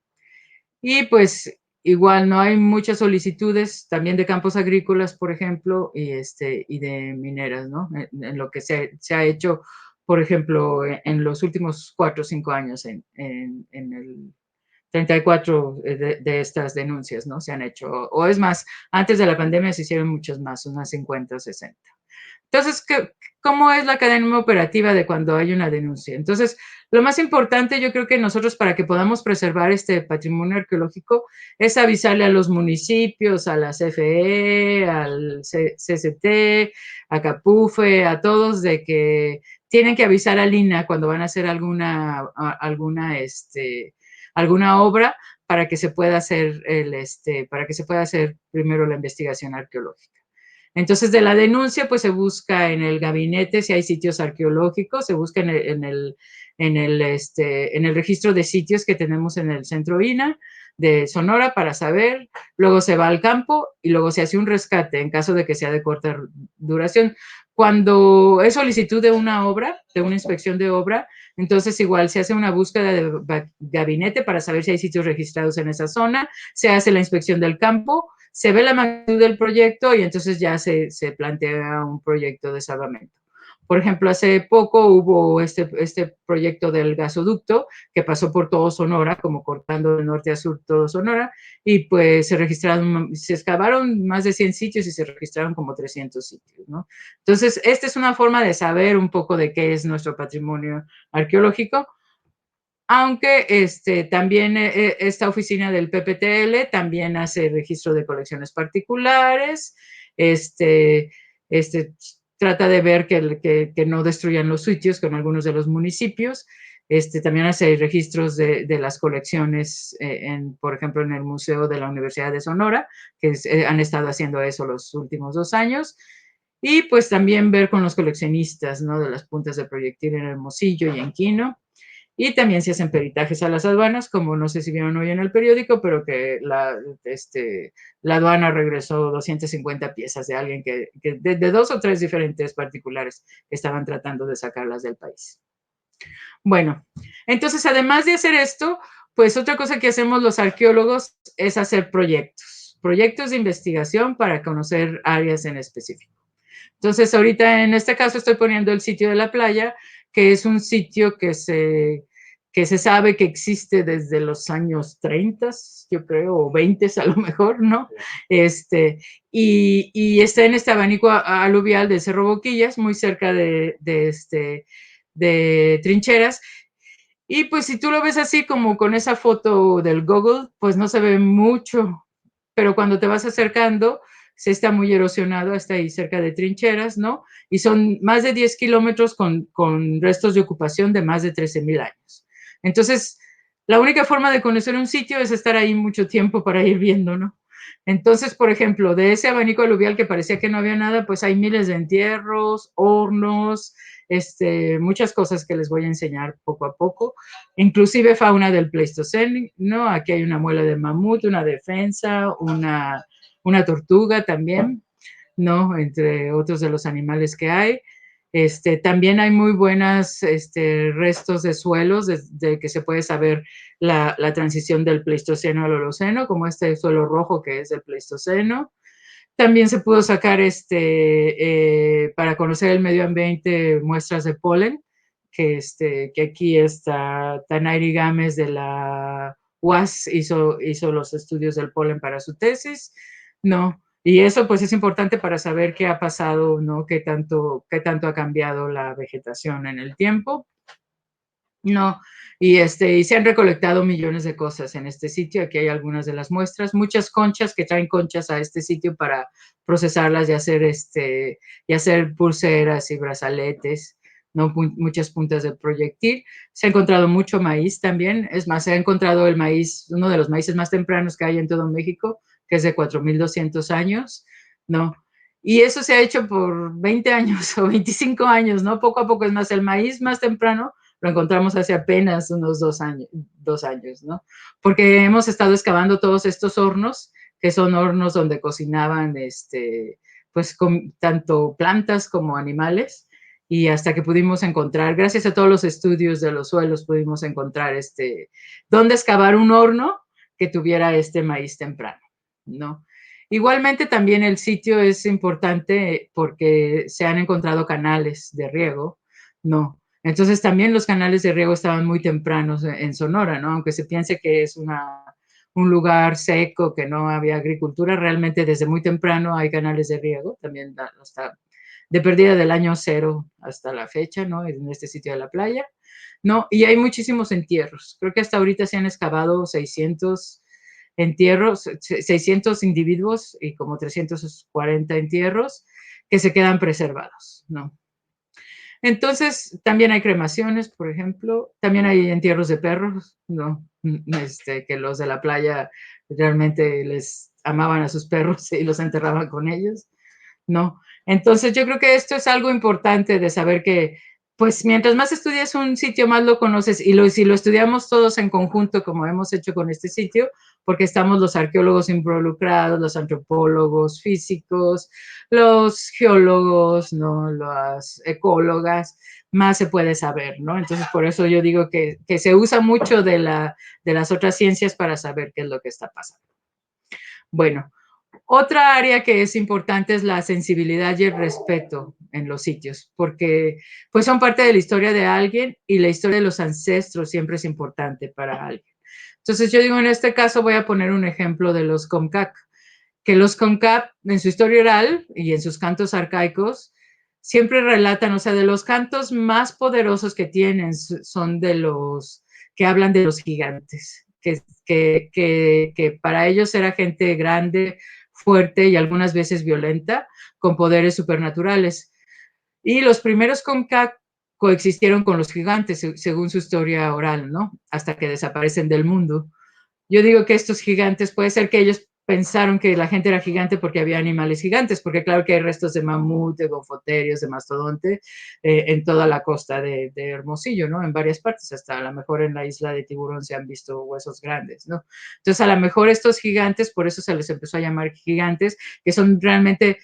Y pues igual no hay muchas solicitudes también de campos agrícolas, por ejemplo, y de mineras, ¿no? En lo que se ha hecho, por ejemplo, en los últimos 4 o 5 años en el 34 de estas denuncias, ¿no? Se han hecho, o es más, antes de la pandemia se hicieron muchas más, unas 50 o 60. Entonces, ¿cómo es la cadena operativa de cuando hay una denuncia? Entonces, lo más importante, yo creo que nosotros, para que podamos preservar este patrimonio arqueológico, es avisarle a los municipios, a la CFE, al CCT, a CAPUFE, a todos, de que tienen que avisar al INAH cuando van a hacer alguna obra, para que se pueda hacer primero la investigación arqueológica. Entonces, de la denuncia, pues se busca en el gabinete si hay sitios arqueológicos, se busca en el registro de sitios que tenemos en el centro INAH de Sonora para saber, luego se va al campo y luego se hace un rescate en caso de que sea de corta duración, cuando es solicitud de una obra, de una inspección de obra, entonces igual se hace una búsqueda de gabinete para saber si hay sitios registrados en esa zona, se hace la inspección del campo, se ve la magnitud del proyecto y entonces ya se plantea un proyecto de salvamento. Por ejemplo, hace poco hubo este proyecto del gasoducto que pasó por todo Sonora, como cortando de norte a sur todo Sonora, y pues se excavaron más de 100 sitios y se registraron como 300 sitios, ¿no? Entonces, esta es una forma de saber un poco de qué es nuestro patrimonio arqueológico, aunque también esta oficina del PPTL también hace registro de colecciones particulares, trata de ver que no destruyan los sitios con algunos de los municipios, también hace registros de las colecciones, por ejemplo, en el Museo de la Universidad de Sonora, que han estado haciendo eso los últimos 2 años, y pues también ver con los coleccionistas, ¿no? De las puntas de proyectil en Hermosillo y en Quino. Y también se hacen peritajes a las aduanas, como no sé si vieron hoy en el periódico, pero que la aduana regresó 250 piezas de alguien de 2 o 3 diferentes particulares que estaban tratando de sacarlas del país. Bueno, entonces además de hacer esto, pues otra cosa que hacemos los arqueólogos es hacer proyectos de investigación para conocer áreas en específico. Entonces ahorita en este caso estoy poniendo el sitio de la playa, que es un sitio que se sabe que existe desde los años 30, yo creo, o 20 a lo mejor, ¿no? Y está en este abanico aluvial del Cerro Boquillas, muy cerca de Trincheras. Y pues si tú lo ves así como con esa foto del Google, pues no se ve mucho, pero cuando te vas acercando, se está muy erosionado hasta ahí cerca de Trincheras, ¿no? Y son más de 10 kilómetros con restos de ocupación de más de 13,000 años. Entonces, la única forma de conocer un sitio es estar ahí mucho tiempo para ir viendo, ¿no? Entonces, por ejemplo, de ese abanico aluvial que parecía que no había nada, pues hay miles de entierros, hornos, muchas cosas que les voy a enseñar poco a poco, inclusive fauna del Pleistoceno, ¿no? Aquí hay una muela de mamut, una defensa, una tortuga también, ¿no? Entre otros de los animales que hay. También hay muy buenos restos de suelos de que se puede saber la transición del Pleistoceno al Holoceno, como este suelo rojo que es del Pleistoceno. También se pudo sacar para conocer el medio ambiente muestras de polen, que aquí está Tanairi Gámez de la UAS hizo los estudios del polen para su tesis, ¿no? Y eso pues es importante para saber qué ha pasado, ¿no? Qué tanto ha cambiado la vegetación en el tiempo, ¿no? Y se han recolectado millones de cosas en este sitio. Aquí hay algunas de las muestras, muchas conchas que traen conchas a este sitio para procesarlas y hacer pulseras y brazaletes, ¿no? Muchas puntas de proyectil. Se ha encontrado mucho maíz también. Es más, se ha encontrado el maíz, uno de los maíces más tempranos que hay en todo México, que es de 4,200 años, ¿no? Y eso se ha hecho por 20 años o 25 años, ¿no? Poco a poco. Es más, el maíz más temprano lo encontramos hace apenas unos 2 años, ¿no? Porque hemos estado excavando todos estos hornos, que son hornos donde cocinaban, pues, tanto plantas como animales, y hasta que pudimos encontrar, gracias a todos los estudios de los suelos, pudimos encontrar dónde excavar un horno que tuviera este maíz temprano, ¿no? Igualmente también el sitio es importante porque se han encontrado canales de riego, ¿no? Entonces también los canales de riego estaban muy tempranos en Sonora, ¿no? Aunque se piense que es un lugar seco, que no había agricultura, realmente desde muy temprano hay canales de riego, también hasta de pérdida del año 0 hasta la fecha, ¿no? En este sitio de la playa, ¿no? Y hay muchísimos entierros. Creo que hasta ahorita se han excavado 600 entierros, 600 individuos y como 340 entierros que se quedan preservados, ¿no? Entonces, también hay cremaciones, por ejemplo, también hay entierros de perros, ¿no? Que los de la playa realmente les amaban a sus perros y los enterraban con ellos, ¿no? Entonces, yo creo que esto es algo importante de saber que pues mientras más estudias un sitio, más lo conoces. Y si lo estudiamos todos en conjunto, como hemos hecho con este sitio, porque estamos los arqueólogos involucrados, los antropólogos físicos, los geólogos, ¿no? Las ecólogas, más se puede saber, ¿no? Entonces, por eso yo digo que se usa mucho de las otras ciencias para saber qué es lo que está pasando. Bueno, otra área que es importante es la sensibilidad y el respeto en los sitios, porque pues son parte de la historia de alguien y la historia de los ancestros siempre es importante para alguien. Entonces yo digo, en este caso voy a poner un ejemplo de los Comcac, que los Comcac en su historia oral y en sus cantos arcaicos siempre relatan, o sea, de los cantos más poderosos que tienen son de los que hablan de los gigantes, que para ellos era gente grande, fuerte y algunas veces violenta, con poderes supernaturales. Y los primeros Comcac coexistieron con los gigantes, según su historia oral, ¿no? Hasta que desaparecen del mundo. Yo digo que estos gigantes, puede ser que ellos pensaron que la gente era gigante porque había animales gigantes, porque claro que hay restos de mamut, de gofoterios, de mastodonte en toda la costa de Hermosillo, ¿no? En varias partes, hasta a lo mejor en la isla de Tiburón se han visto huesos grandes, ¿no? Entonces a lo mejor estos gigantes, por eso se les empezó a llamar gigantes, que son realmente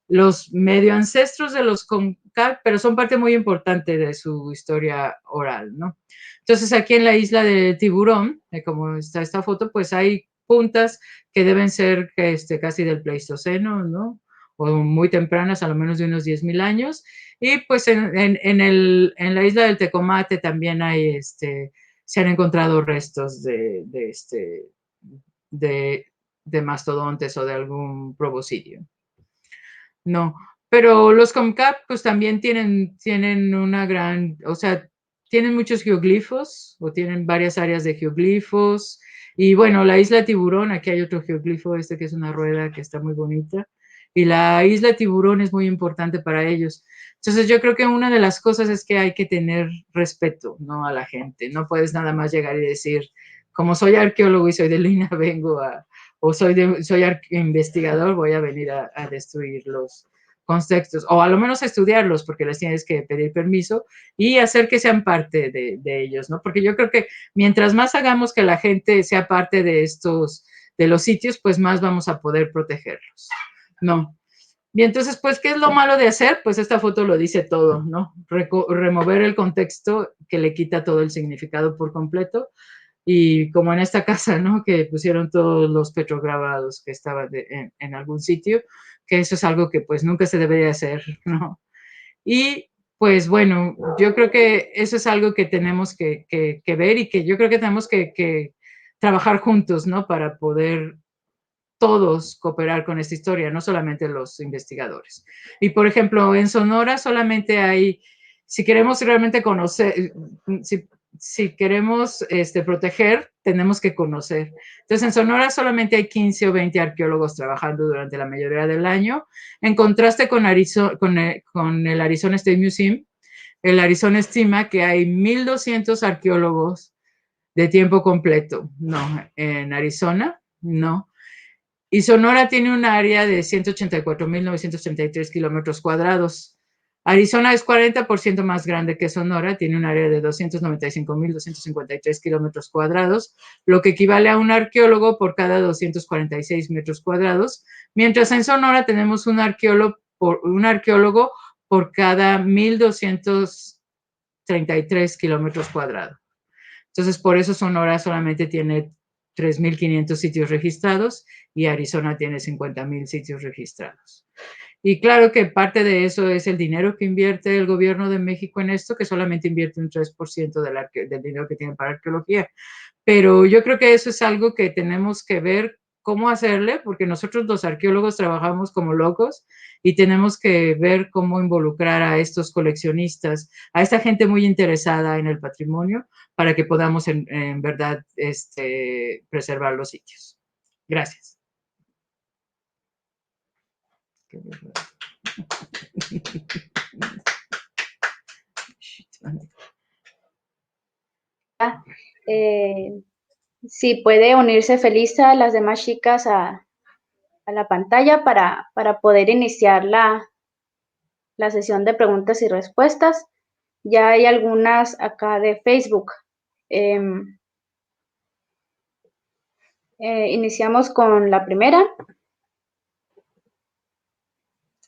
los medio ancestros de los Comcac, pero son parte muy importante de su historia oral, ¿no? Entonces aquí en la isla de Tiburón, como está esta foto, pues hay puntas que deben ser casi del Pleistoceno, ¿no? O muy tempranas, a lo menos de unos 10,000 años. Y pues en la isla del Tecomate también hay, se han encontrado restos de mastodontes o de algún proboscideo. No, pero los Comcac pues también tienen una gran, o sea, tienen muchos geoglifos o tienen varias áreas de geoglifos. Y bueno, la isla Tiburón, aquí hay otro geoglifo, que es una rueda que está muy bonita. Y la isla Tiburón es muy importante para ellos. Entonces yo creo que una de las cosas es que hay que tener respeto, ¿no? A la gente. No puedes nada más llegar y decir, como soy arqueólogo y soy de Lina, vengo a, o soy investigador, voy a venir a destruir los contextos, o a lo menos a estudiarlos, porque les tienes que pedir permiso y hacer que sean parte de ellos, ¿no? Porque yo creo que mientras más hagamos que la gente sea parte de de los sitios, pues más vamos a poder protegerlos, ¿no? Y entonces, pues, ¿qué es lo malo de hacer? Pues esta foto lo dice todo, ¿no? Remover el contexto que le quita todo el significado por completo. Y como en esta casa, ¿no? Que pusieron todos los petrograbados que estaban en algún sitio, que eso es algo que pues nunca se debería hacer, ¿no? Y pues bueno, yo creo que eso es algo que tenemos que ver y que yo creo que tenemos que trabajar juntos, ¿no? Para poder todos cooperar con esta historia, no solamente los investigadores. Y por ejemplo, en Sonora solamente hay, si queremos realmente conocer, si queremos proteger, tenemos que conocer. Entonces, en Sonora solamente hay 15 o 20 arqueólogos trabajando durante la mayoría del año, en contraste con el Arizona State Museum. El Arizona estima que hay 1,200 arqueólogos de tiempo completo, ¿no? En Arizona, no. Y Sonora tiene un área de 184,933 kilómetros cuadrados. Arizona es 40% más grande que Sonora, tiene un área de 295,253 kilómetros cuadrados, lo que equivale a un arqueólogo por cada 246 metros cuadrados, mientras en Sonora tenemos un arqueólogo por cada 1,233 kilómetros cuadrados. Entonces, por eso Sonora solamente tiene 3,500 sitios registrados y Arizona tiene 50,000 sitios registrados. Y claro que parte de eso es el dinero que invierte el gobierno de México en esto, que solamente invierte un 3% del dinero que tiene para arqueología. Pero yo creo que eso es algo que tenemos que ver cómo hacerle, porque nosotros los arqueólogos trabajamos como locos y tenemos que ver cómo involucrar a estos coleccionistas, a esta gente muy interesada en el patrimonio, para que podamos en verdad preservar los sitios. Gracias. Si puede unirse Felisa, las demás chicas a la pantalla para poder iniciar la sesión de preguntas y respuestas. Ya hay algunas acá de Facebook. Iniciamos con la primera.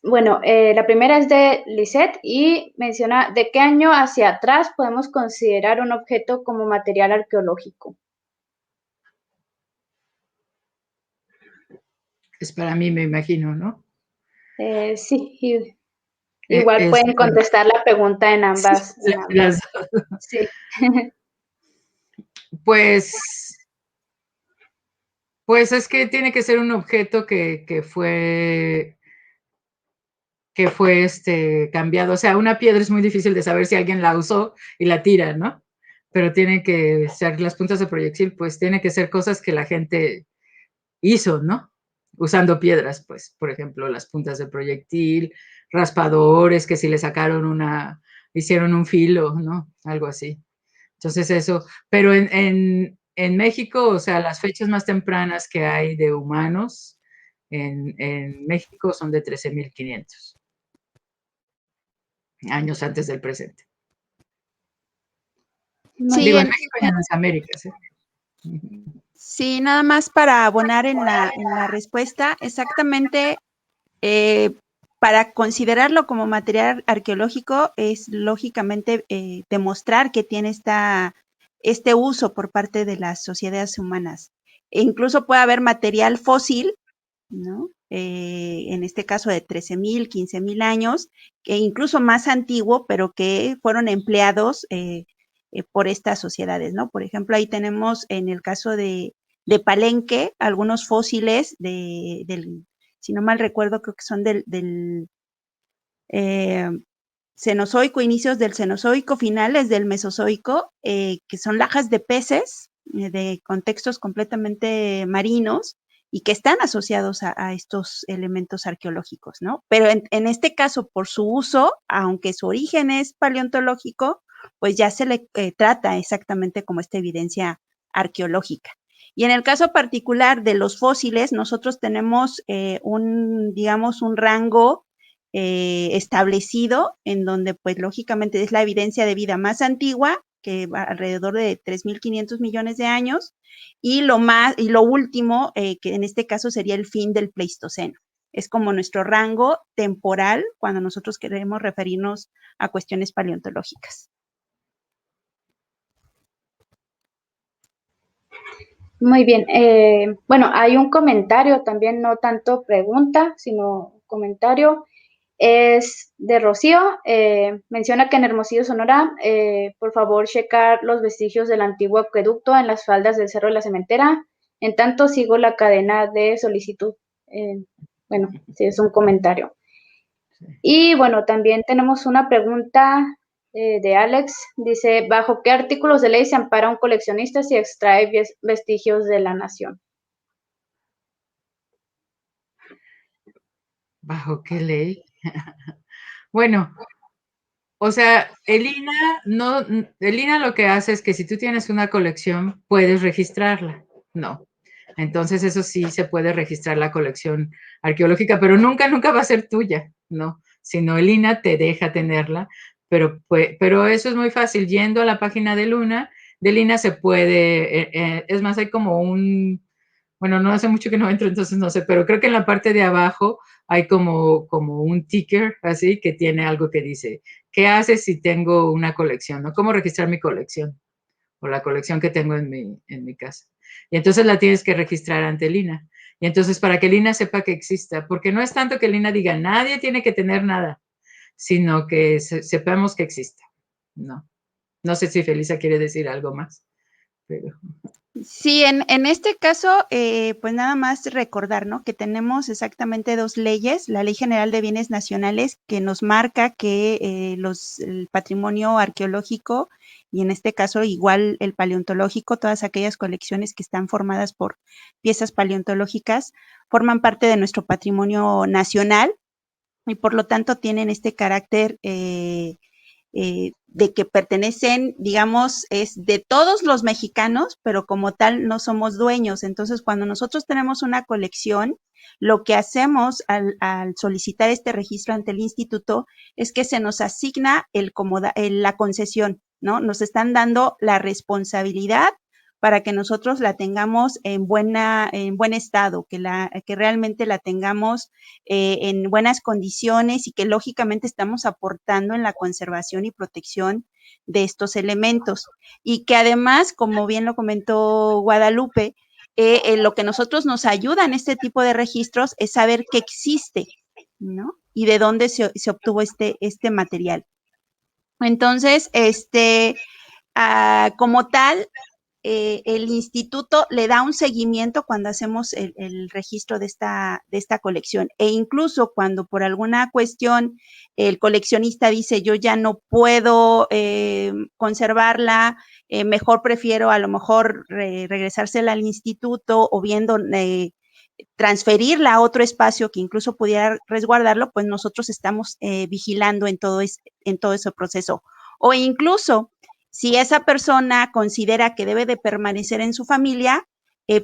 Bueno, la primera es de Lisette y menciona de qué año hacia atrás podemos considerar un objeto como material arqueológico. Es para mí, me imagino, ¿no? Sí, igual pueden contestar la pregunta en ambas. Sí. Pues es que tiene que ser un objeto que fue cambiado. O sea, una piedra es muy difícil de saber si alguien la usó y la tira, ¿no? Pero tiene que ser las puntas de proyectil, pues tiene que ser cosas que la gente hizo, ¿no? Usando piedras, pues, por ejemplo, las puntas de proyectil, raspadores, que si le sacaron hicieron un filo, ¿no? Algo así. Entonces eso, pero en México, o sea, las fechas más tempranas que hay de humanos en México son de 13,500 años antes del presente. Sí, Digo, en México y en las Américas. Sí, nada más para abonar en la respuesta, exactamente, para considerarlo como material arqueológico es lógicamente demostrar que tiene este uso por parte de las sociedades humanas. E incluso puede haber material fósil, ¿no? En este caso de 13,000, 15,000 años, e incluso más antiguo, pero que fueron empleados por estas sociedades, ¿no? Por ejemplo, ahí tenemos en el caso de Palenque algunos fósiles si no mal recuerdo, creo que son del Cenozoico, inicios del Cenozoico, finales del Mesozoico, que son lajas de peces de contextos completamente marinos y que están asociados a estos elementos arqueológicos, ¿no? Pero en este caso, por su uso, aunque su origen es paleontológico, pues ya se le trata exactamente como esta evidencia arqueológica. Y en el caso particular de los fósiles, nosotros tenemos digamos, un rango establecido en donde, pues, lógicamente es la evidencia de vida más antigua, que va alrededor de 3,500 millones de años, y lo último, que en este caso sería el fin del Pleistoceno. Es como nuestro rango temporal cuando nosotros queremos referirnos a cuestiones paleontológicas. Muy bien. Bueno, hay un comentario también, no tanto pregunta, sino comentario. Es de Rocío. Menciona que en Hermosillo, Sonora, por favor, checar los vestigios del antiguo acueducto en las faldas del Cerro de la Cementera. En tanto, sigo la cadena de solicitud. Bueno, sí, es un comentario. Y bueno, también tenemos una pregunta de Alex. Dice, ¿bajo qué artículos de ley se ampara un coleccionista si extrae vestigios de la nación? ¿Bajo qué ley? Bueno, o sea, el INAH lo que hace es que si tú tienes una colección, puedes registrarla. No. Entonces, eso sí se puede registrar la colección arqueológica, pero nunca va a ser tuya, ¿no? Sino el INAH te deja tenerla, pero eso es muy fácil. Yendo a la página del INAH se puede, es más, hay como bueno, no hace mucho que no entro, entonces no sé, pero creo que en la parte de abajo hay como un ticker así que tiene algo que dice, ¿qué haces si tengo una colección? ¿No? ¿Cómo registrar mi colección? O la colección que tengo en mi casa. Y entonces la tienes que registrar ante el INAH. Y entonces para que el INAH sepa que exista, porque no es tanto que el INAH diga, nadie tiene que tener nada, sino que sepamos que exista. No sé si Felisa quiere decir algo más, pero... Sí, en este caso, pues nada más recordar, ¿no? Que tenemos exactamente dos leyes, la Ley General de Bienes Nacionales, que nos marca que el patrimonio arqueológico, y en este caso igual el paleontológico, todas aquellas colecciones que están formadas por piezas paleontológicas, forman parte de nuestro patrimonio nacional y por lo tanto tienen este carácter de que pertenecen, digamos, es de todos los mexicanos, pero como tal no somos dueños. Entonces, cuando nosotros tenemos una colección, lo que hacemos al solicitar este registro ante el instituto es que se nos asigna la concesión, ¿no? Nos están dando la responsabilidad para que nosotros la tengamos en buen estado, que realmente la tengamos en buenas condiciones y que lógicamente estamos aportando en la conservación y protección de estos elementos. Y que además, como bien lo comentó Guadalupe, lo que nosotros nos ayuda en este tipo de registros es saber que existe, ¿no? Y de dónde se obtuvo este material. Entonces, como tal, el instituto le da un seguimiento cuando hacemos el registro de esta colección, e incluso cuando por alguna cuestión el coleccionista dice yo ya no puedo conservarla, mejor prefiero a lo mejor regresársela al instituto o viendo transferirla a otro espacio que incluso pudiera resguardarlo, pues nosotros estamos vigilando en todo ese proceso. O incluso si esa persona considera que debe de permanecer en su familia,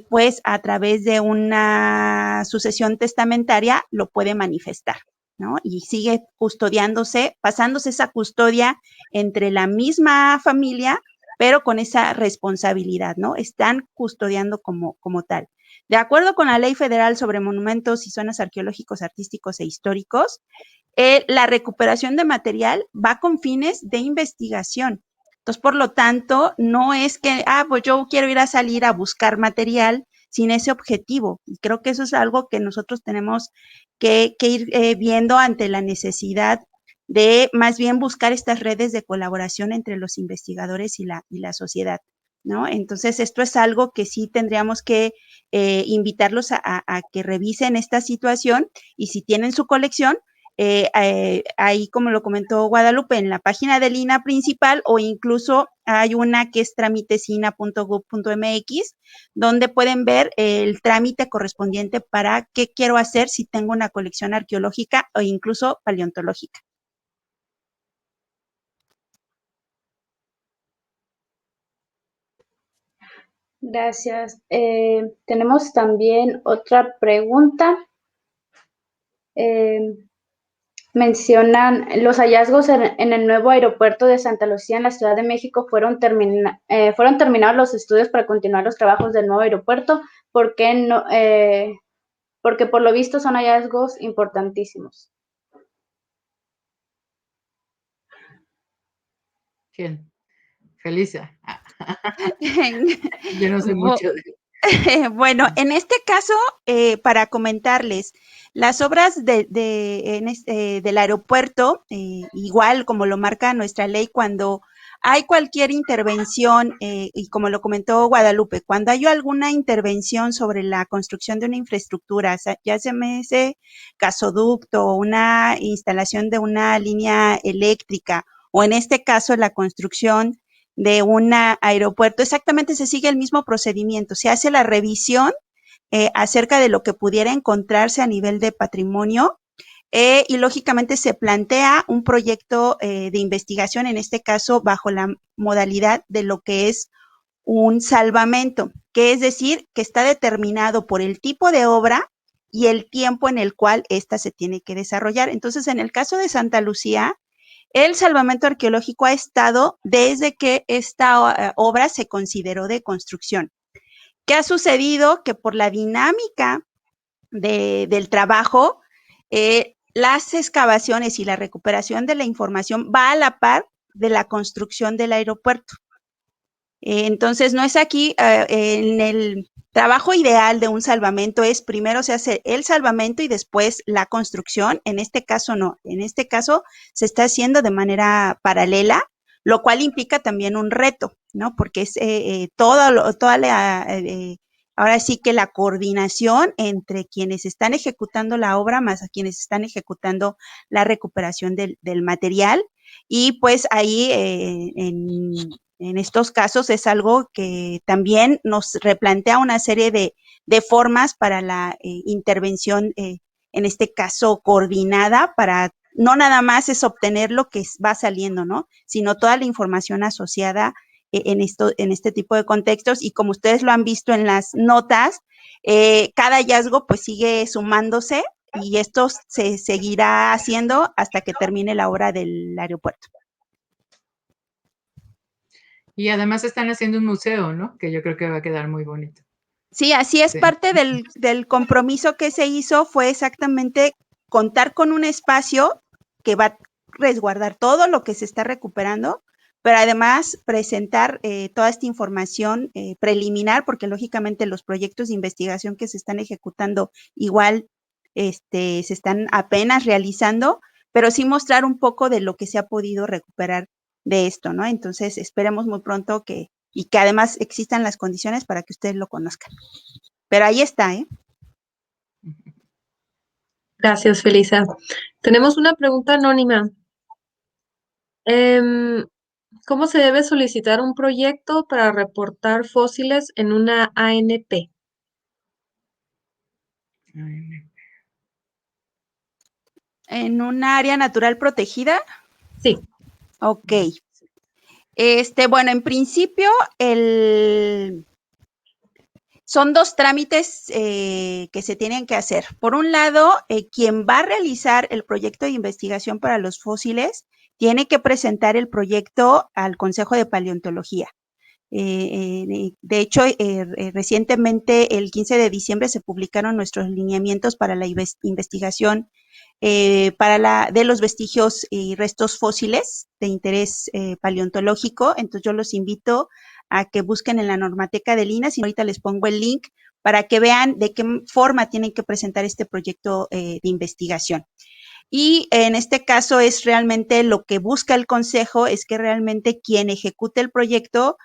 pues a través de una sucesión testamentaria lo puede manifestar, ¿no? Y sigue custodiándose, pasándose esa custodia entre la misma familia, pero con esa responsabilidad, ¿no? Están custodiando como tal. De acuerdo con la Ley Federal sobre Monumentos y Zonas Arqueológicos, Artísticos e Históricos, la recuperación de material va con fines de investigación. Entonces, por lo tanto, no es que, pues yo quiero ir a salir a buscar material sin ese objetivo. Y creo que eso es algo que nosotros tenemos que ir viendo ante la necesidad de más bien buscar estas redes de colaboración entre los investigadores y la sociedad, ¿no? Entonces, esto es algo que sí tendríamos que invitarlos a que revisen esta situación, y si tienen su colección, ahí, como lo comentó Guadalupe, en la página del INAH principal, o incluso hay una que es tramitesina.gov.mx, donde pueden ver el trámite correspondiente para qué quiero hacer si tengo una colección arqueológica o incluso paleontológica. Gracias. Tenemos también otra pregunta. Mencionan los hallazgos en el nuevo aeropuerto de Santa Lucía en la Ciudad de México fueron terminados los estudios para continuar los trabajos del nuevo aeropuerto. ¿Por qué no? Porque por lo visto son hallazgos importantísimos. ¿Quién? Felisa. Yo no sé mucho de... Bueno, en este caso, para comentarles, las obras del aeropuerto, igual como lo marca nuestra ley, cuando hay cualquier intervención, y como lo comentó Guadalupe, cuando hay alguna intervención sobre la construcción de una infraestructura, ya se me hace gasoducto, una instalación de una línea eléctrica, o en este caso la construcción de un aeropuerto, exactamente se sigue el mismo procedimiento. Se hace la revisión acerca de lo que pudiera encontrarse a nivel de patrimonio, y lógicamente se plantea un proyecto de investigación, en este caso bajo la modalidad de lo que es un salvamento, que es decir, que está determinado por el tipo de obra y el tiempo en el cual ésta se tiene que desarrollar. Entonces, en el caso de Santa Lucía, el salvamento arqueológico ha estado desde que esta obra se consideró de construcción. ¿Qué ha sucedido? Que por la dinámica del trabajo, las excavaciones y la recuperación de la información va a la par de la construcción del aeropuerto. Entonces, no es aquí, en el trabajo ideal de un salvamento es primero se hace el salvamento y después la construcción. En este caso no, en este caso se está haciendo de manera paralela, lo cual implica también un reto, ¿no? Porque es ahora sí que la coordinación entre quienes están ejecutando la obra más a quienes están ejecutando la recuperación del material, y pues ahí en estos casos es algo que también nos replantea una serie de formas para la intervención, en este caso coordinada, para no nada más es obtener lo que va saliendo, ¿no? Sino toda la información asociada en este tipo de contextos, y como ustedes lo han visto en las notas, cada hallazgo pues sigue sumándose y esto se seguirá haciendo hasta que termine la obra del aeropuerto. Y además están haciendo un museo, ¿no? Que yo creo que va a quedar muy bonito. Sí, así es, Sí. parte del compromiso que se hizo fue exactamente contar con un espacio que va a resguardar todo lo que se está recuperando, pero además presentar toda esta información preliminar, porque lógicamente los proyectos de investigación que se están ejecutando igual se están apenas realizando, pero sí mostrar un poco de lo que se ha podido recuperar de esto, ¿no? Entonces esperemos muy pronto y que además existan las condiciones para que ustedes lo conozcan. Pero ahí está, ¿eh? Gracias, Felisa. Tenemos una pregunta anónima. ¿Cómo se debe solicitar un proyecto para reportar fósiles en una ANP? En un área natural protegida. Sí. Ok. Bueno, en principio, son dos trámites que se tienen que hacer. Por un lado, quien va a realizar el proyecto de investigación para los fósiles tiene que presentar el proyecto al Consejo de Paleontología. De hecho, recientemente, el 15 de diciembre, se publicaron nuestros lineamientos para la investigación de los vestigios y restos fósiles de interés paleontológico. Entonces, yo los invito a que busquen en la Normateca del INAH, y ahorita les pongo el link para que vean de qué forma tienen que presentar este proyecto de investigación. Y en este caso es realmente lo que busca el consejo, es que realmente quien ejecute el proyecto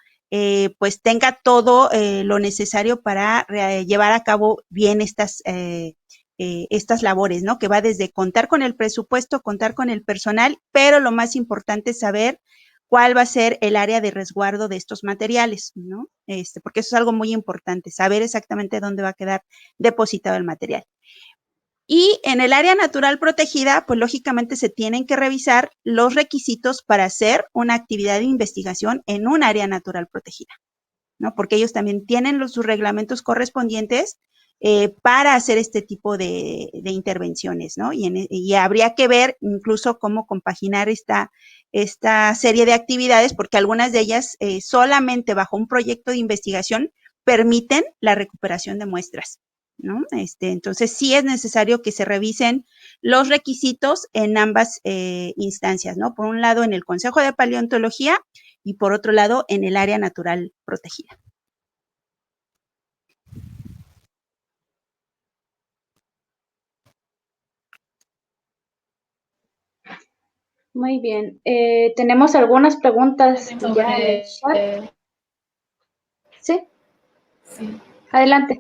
pues tenga todo lo necesario para llevar a cabo bien estas labores, ¿no? Que va desde contar con el presupuesto, contar con el personal, pero lo más importante es saber cuál va a ser el área de resguardo de estos materiales, ¿no? Porque eso es algo muy importante, saber exactamente dónde va a quedar depositado el material. Y en el área natural protegida, pues lógicamente se tienen que revisar los requisitos para hacer una actividad de investigación en un área natural protegida, ¿no? Porque ellos también tienen sus reglamentos correspondientes para hacer este tipo de intervenciones, ¿no? Y habría que ver incluso cómo compaginar esta serie de actividades, porque algunas de ellas solamente bajo un proyecto de investigación permiten la recuperación de muestras, ¿no? Entonces sí es necesario que se revisen los requisitos en ambas instancias, ¿no? Por un lado en el Consejo de Paleontología y por otro lado en el área natural protegida. Muy bien. Tenemos algunas preguntas ya en el chat. ¿Sí? Sí. Adelante.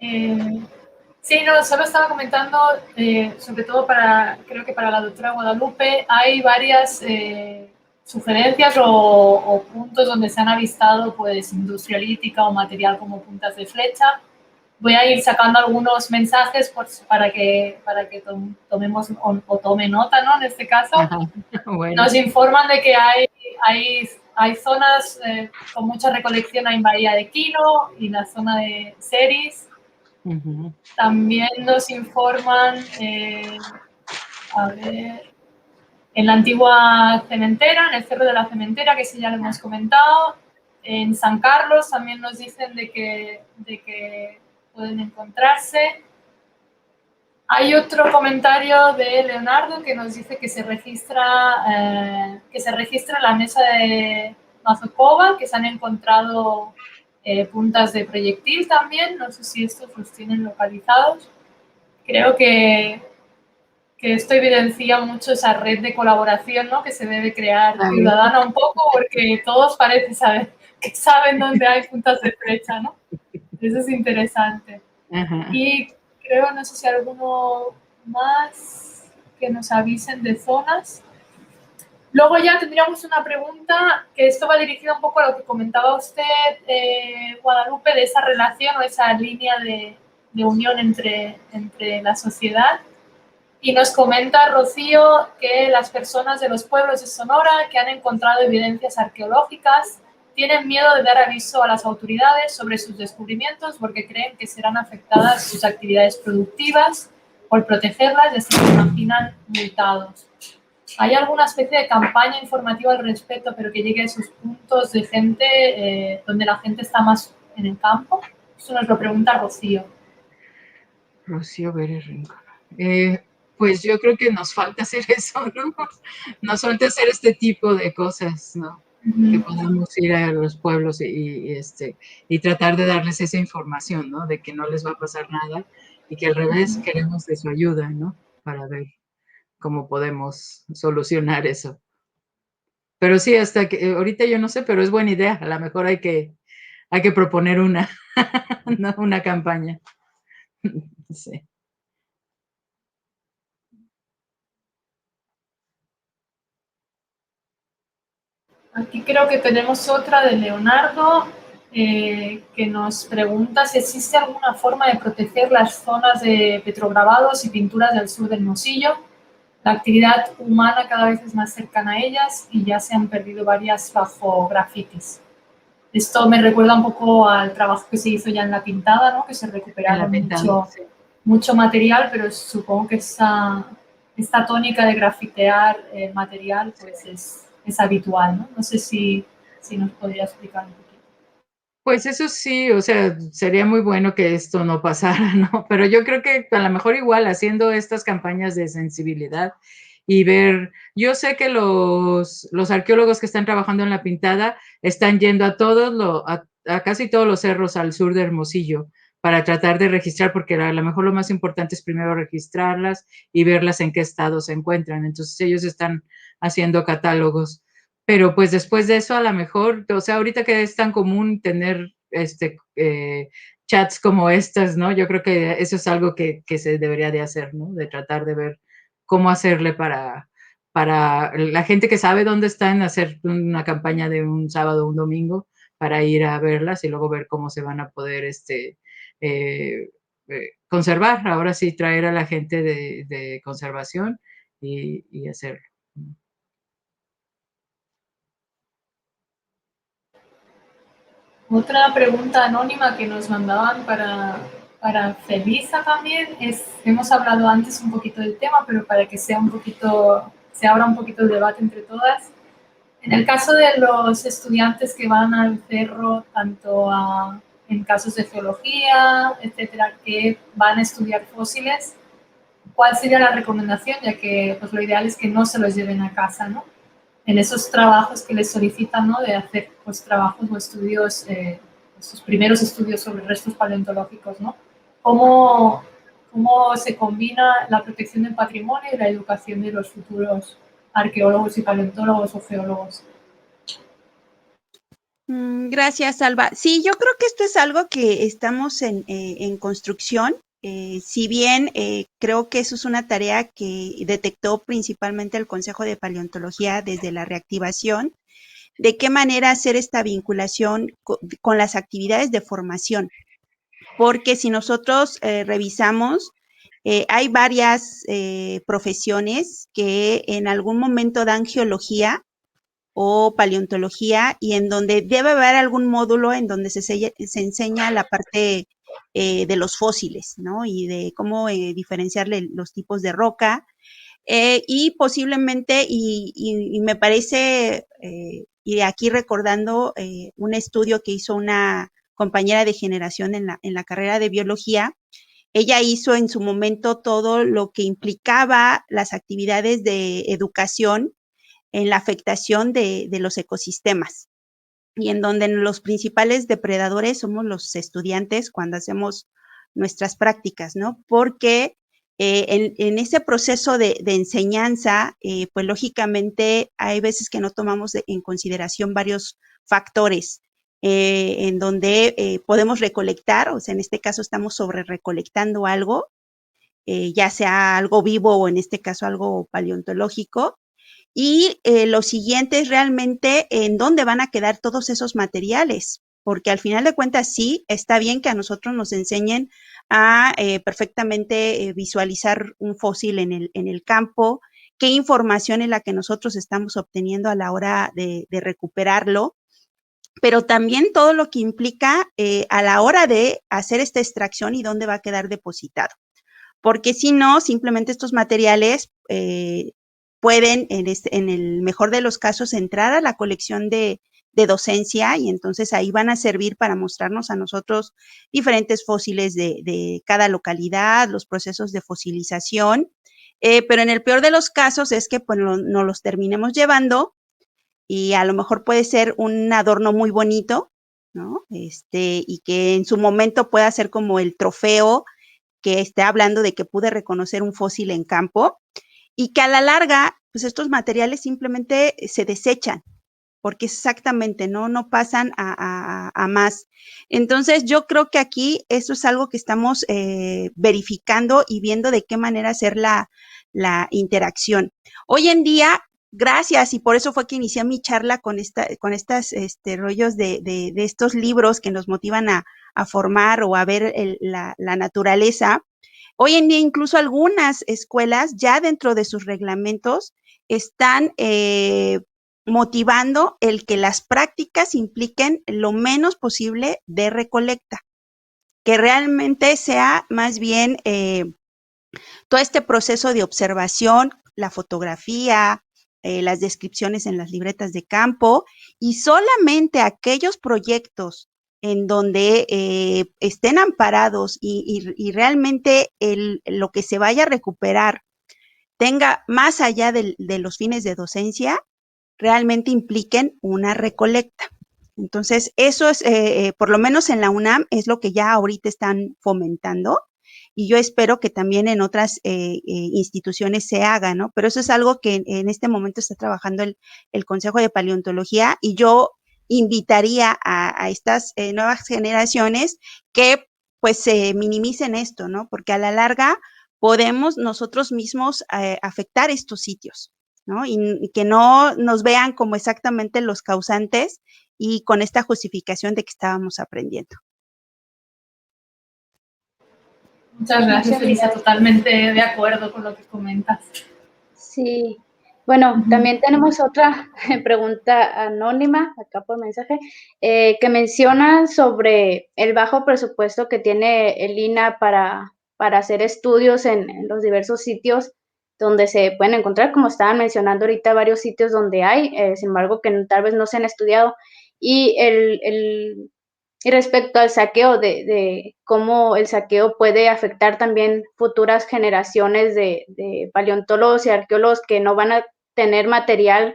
Sí, no, solo estaba comentando, sobre todo creo que para la doctora Guadalupe, hay varias sugerencias o puntos donde se han avistado pues industria lítica o material como puntas de flecha. Voy a ir sacando algunos mensajes para que tomemos o tome nota, ¿no? En este caso, bueno. Nos informan de que hay zonas con mucha recolección en Bahía de Quino y la zona de Ceris. También nos informan, a ver, en la antigua cementera, en el Cerro de la Cementera, que sí ya lo hemos comentado. En San Carlos también nos dicen de que pueden encontrarse. Hay otro comentario de Leonardo que nos dice que se registra la mesa de Mazocova, que se han encontrado puntas de proyectil también. No sé si estos los tienen localizados. Creo que esto evidencia mucho esa red de colaboración, ¿no? Que se debe crear ciudadana un poco, porque todos parece que saben dónde hay puntas de flecha, ¿no? Eso es interesante. Y creo, no sé si alguno más que nos avisen de zonas. Luego ya tendríamos una pregunta, que esto va dirigida un poco a lo que comentaba usted, Guadalupe, de esa relación o esa línea de unión entre la sociedad. Y nos comenta Rocío que las personas de los pueblos de Sonora que han encontrado evidencias arqueológicas tienen miedo de dar aviso a las autoridades sobre sus descubrimientos porque creen que serán afectadas sus actividades productivas. Por protegerlas, les imaginan multados. ¿Hay alguna especie de campaña informativa al respecto, pero que llegue a esos puntos de gente donde la gente está más en el campo? Eso nos lo pregunta Rocío. Rocío Pérez Rincón. Pues yo creo que nos falta hacer eso, ¿no? Nos falta hacer este tipo de cosas, ¿no? Que podamos ir a los pueblos y tratar de darles esa información, ¿no? De que no les va a pasar nada y que al revés queremos de su ayuda, ¿no? Para ver cómo podemos solucionar eso. Pero sí, hasta que ahorita yo no sé, pero es buena idea. A lo mejor hay que proponer una, ¿no? Una campaña. Sí. Aquí creo que tenemos otra de Leonardo que nos pregunta si existe alguna forma de proteger las zonas de petrograbados y pinturas del sur del Mosillo. La actividad humana cada vez es más cercana a ellas y ya se han perdido varias bajo grafitis. Esto me recuerda un poco al trabajo que se hizo ya en La Pintada, ¿no? Que se recuperaron mucho material, pero supongo que esta tónica de grafitear material pues es habitual, ¿no? No sé si nos podría explicar un poquito. Pues eso sí, o sea, sería muy bueno que esto no pasara, ¿no? Pero yo creo que a lo mejor igual haciendo estas campañas de sensibilidad y ver, yo sé que los arqueólogos que están trabajando en La Pintada están yendo a casi todos los cerros al sur de Hermosillo para tratar de registrar, porque a lo mejor lo más importante es primero registrarlas y verlas en qué estado se encuentran. Entonces ellos están haciendo catálogos. Pero pues después de eso, a lo mejor, o sea, ahorita que es tan común tener chats como estas, ¿no? Yo creo que eso es algo que se debería de hacer, ¿no? De tratar de ver cómo hacerle para la gente que sabe dónde están, hacer una campaña de un sábado o un domingo para ir a verlas y luego ver cómo se van a poder conservar. Ahora sí, traer a la gente de conservación y hacerlo. Otra pregunta anónima que nos mandaban para Felisa también es, hemos hablado antes un poquito del tema, pero para que se abra un poquito el debate entre todas. En el caso de los estudiantes que van al cerro, tanto en casos de geología, etcétera, que van a estudiar fósiles, ¿cuál sería la recomendación? Ya que pues, lo ideal es que no se los lleven a casa, ¿no? En esos trabajos que les solicitan, ¿no? De hacer pues, trabajos o estudios, sus primeros estudios sobre restos paleontológicos, ¿no? ¿Cómo se combina la protección del patrimonio y la educación de los futuros arqueólogos y paleontólogos o geólogos? Gracias, Alba. Sí, yo creo que esto es algo que estamos en construcción. Si bien creo que eso es una tarea que detectó principalmente el Consejo de Paleontología desde la reactivación, de qué manera hacer esta vinculación con las actividades de formación. Porque si nosotros revisamos, hay varias profesiones que en algún momento dan geología o paleontología y en donde debe haber algún módulo en donde se enseña la parte de los fósiles, ¿no? Y de cómo diferenciarle los tipos de roca y posiblemente, y me parece, y aquí recordando un estudio que hizo una compañera de generación en la carrera de biología, ella hizo en su momento todo lo que implicaba las actividades de educación en la afectación de los ecosistemas y en donde los principales depredadores somos los estudiantes cuando hacemos nuestras prácticas, ¿no? Porque en ese proceso de enseñanza, pues lógicamente hay veces que no tomamos en consideración varios factores en donde podemos recolectar, o sea, en este caso estamos sobre recolectando algo, ya sea algo vivo o en este caso algo paleontológico, y lo siguiente es realmente en dónde van a quedar todos esos materiales, porque al final de cuentas sí, está bien que a nosotros nos enseñen a perfectamente visualizar un fósil en el campo, qué información es la que nosotros estamos obteniendo a la hora de recuperarlo, pero también todo lo que implica a la hora de hacer esta extracción y dónde va a quedar depositado. Porque si no, simplemente estos materiales pueden, en el mejor de los casos, entrar a la colección de docencia, y entonces ahí van a servir para mostrarnos a nosotros diferentes fósiles de cada localidad, los procesos de fosilización, pero en el peor de los casos es que pues, no los terminemos llevando, y a lo mejor puede ser un adorno muy bonito, ¿no? Y que en su momento pueda ser como el trofeo que esté hablando de que pude reconocer un fósil en campo, y que a la larga, pues estos materiales simplemente se desechan, porque exactamente no pasan a más. Entonces, yo creo que aquí eso es algo que estamos verificando y viendo de qué manera hacer la interacción. Hoy en día, gracias, y por eso fue que inicié mi charla con estas rollos de estos libros que nos motivan a formar o a ver la naturaleza. Hoy en día incluso algunas escuelas ya dentro de sus reglamentos están motivando el que las prácticas impliquen lo menos posible de recolecta, que realmente sea más bien todo este proceso de observación, la fotografía, las descripciones en las libretas de campo, y solamente aquellos proyectos en donde estén amparados y realmente lo que se vaya a recuperar tenga más allá de los fines de docencia, realmente impliquen una recolecta. Entonces, eso es, por lo menos en la UNAM, es lo que ya ahorita están fomentando, y yo espero que también en otras instituciones se haga, ¿no? Pero eso es algo que en este momento está trabajando el Consejo de Paleontología, y yo invitaría a estas nuevas generaciones que pues se minimicen esto, ¿no? Porque a la larga podemos nosotros mismos afectar estos sitios, ¿no? Y que no nos vean como exactamente los causantes y con esta justificación de que estábamos aprendiendo. Muchas gracias, Elisa. Totalmente de acuerdo con lo que comentas. Sí. Bueno, también tenemos otra pregunta anónima acá por mensaje, que menciona sobre el bajo presupuesto que tiene el INAH para hacer estudios en los diversos sitios donde se pueden encontrar, como estaban mencionando ahorita, varios sitios donde hay, sin embargo, que tal vez no se han estudiado. Y y respecto al saqueo, de cómo el saqueo puede afectar también futuras generaciones de paleontólogos y arqueólogos que no van a tener material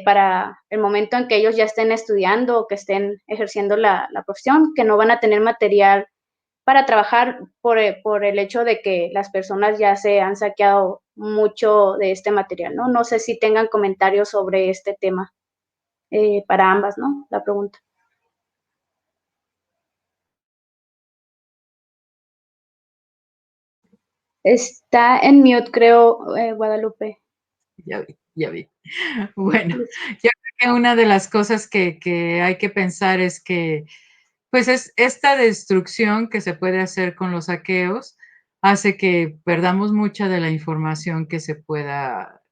para el momento en que ellos ya estén estudiando o que estén ejerciendo la profesión, que no van a tener material para trabajar por el hecho de que las personas ya se han saqueado mucho de este material, ¿no? No sé si tengan comentarios sobre este tema para ambas, ¿no? La pregunta. Está en mute, creo, Guadalupe. Ya vi. Bueno, yo creo que una de las cosas que hay que pensar es que, pues, es esta destrucción que se puede hacer con los saqueos hace que perdamos mucha de la información que se pueda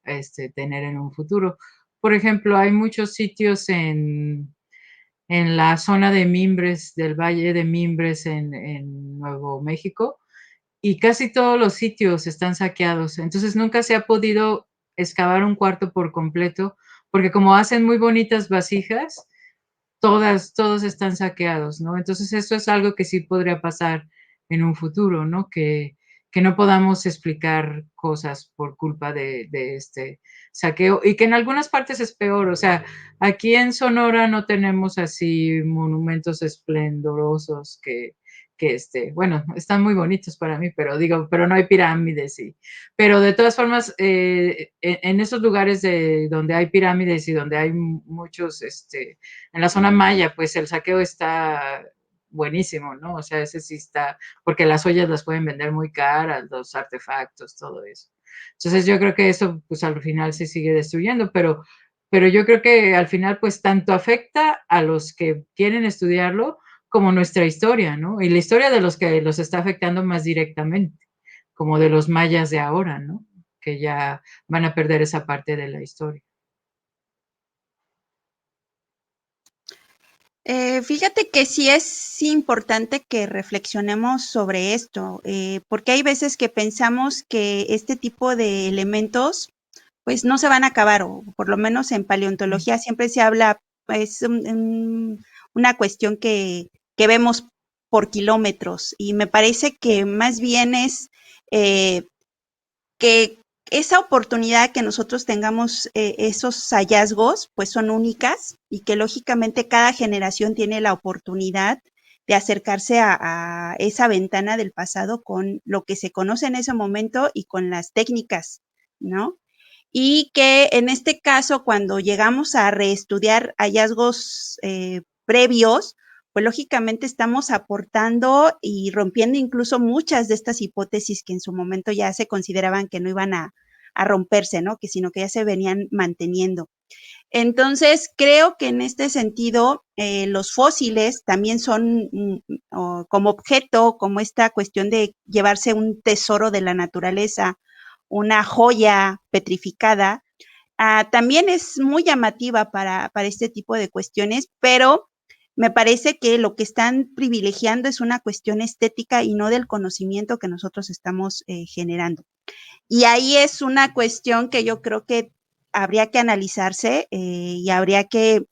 tener en un futuro. Por ejemplo, hay muchos sitios en la zona de Mimbres, del Valle de Mimbres en Nuevo México, y casi todos los sitios están saqueados. Entonces nunca se ha podido excavar un cuarto por completo, porque como hacen muy bonitas vasijas, todos están saqueados, ¿no? Entonces eso es algo que sí podría pasar en un futuro, ¿no? Que no podamos explicar cosas por culpa de este saqueo, y que en algunas partes es peor. O sea, aquí en Sonora no tenemos así monumentos esplendorosos bueno, están muy bonitos para mí, pero digo, pero no hay pirámides, pero de todas formas, en esos lugares donde hay pirámides y donde hay muchos, en la zona maya, pues el saqueo está buenísimo, ¿no? O sea, ese sí está, porque las ollas las pueden vender muy caras, los artefactos, todo eso. Entonces yo creo que eso, pues al final se sigue destruyendo, pero yo creo que al final, pues tanto afecta a los que quieren estudiarlo como nuestra historia, ¿no? Y la historia de los que los está afectando más directamente, como de los mayas de ahora, ¿no? Que ya van a perder esa parte de la historia. Fíjate que sí es importante que reflexionemos sobre esto, porque hay veces que pensamos que este tipo de elementos pues no se van a acabar, o por lo menos en paleontología siempre se habla, es una cuestión que vemos por kilómetros, y me parece que más bien es que esa oportunidad que nosotros tengamos esos hallazgos, pues son únicas, y que lógicamente cada generación tiene la oportunidad de acercarse a esa ventana del pasado con lo que se conoce en ese momento y con las técnicas, ¿no? Y que en este caso, cuando llegamos a reestudiar hallazgos previos, pues lógicamente estamos aportando y rompiendo incluso muchas de estas hipótesis que en su momento ya se consideraban que no iban a romperse, ¿no? Que sino que ya se venían manteniendo. Entonces, creo que en este sentido, los fósiles también son como objeto, como esta cuestión de llevarse un tesoro de la naturaleza, una joya petrificada, también es muy llamativa para este tipo de cuestiones, pero me parece que lo que están privilegiando es una cuestión estética y no del conocimiento que nosotros estamos generando. Y ahí es una cuestión que yo creo que habría que analizarse y habría que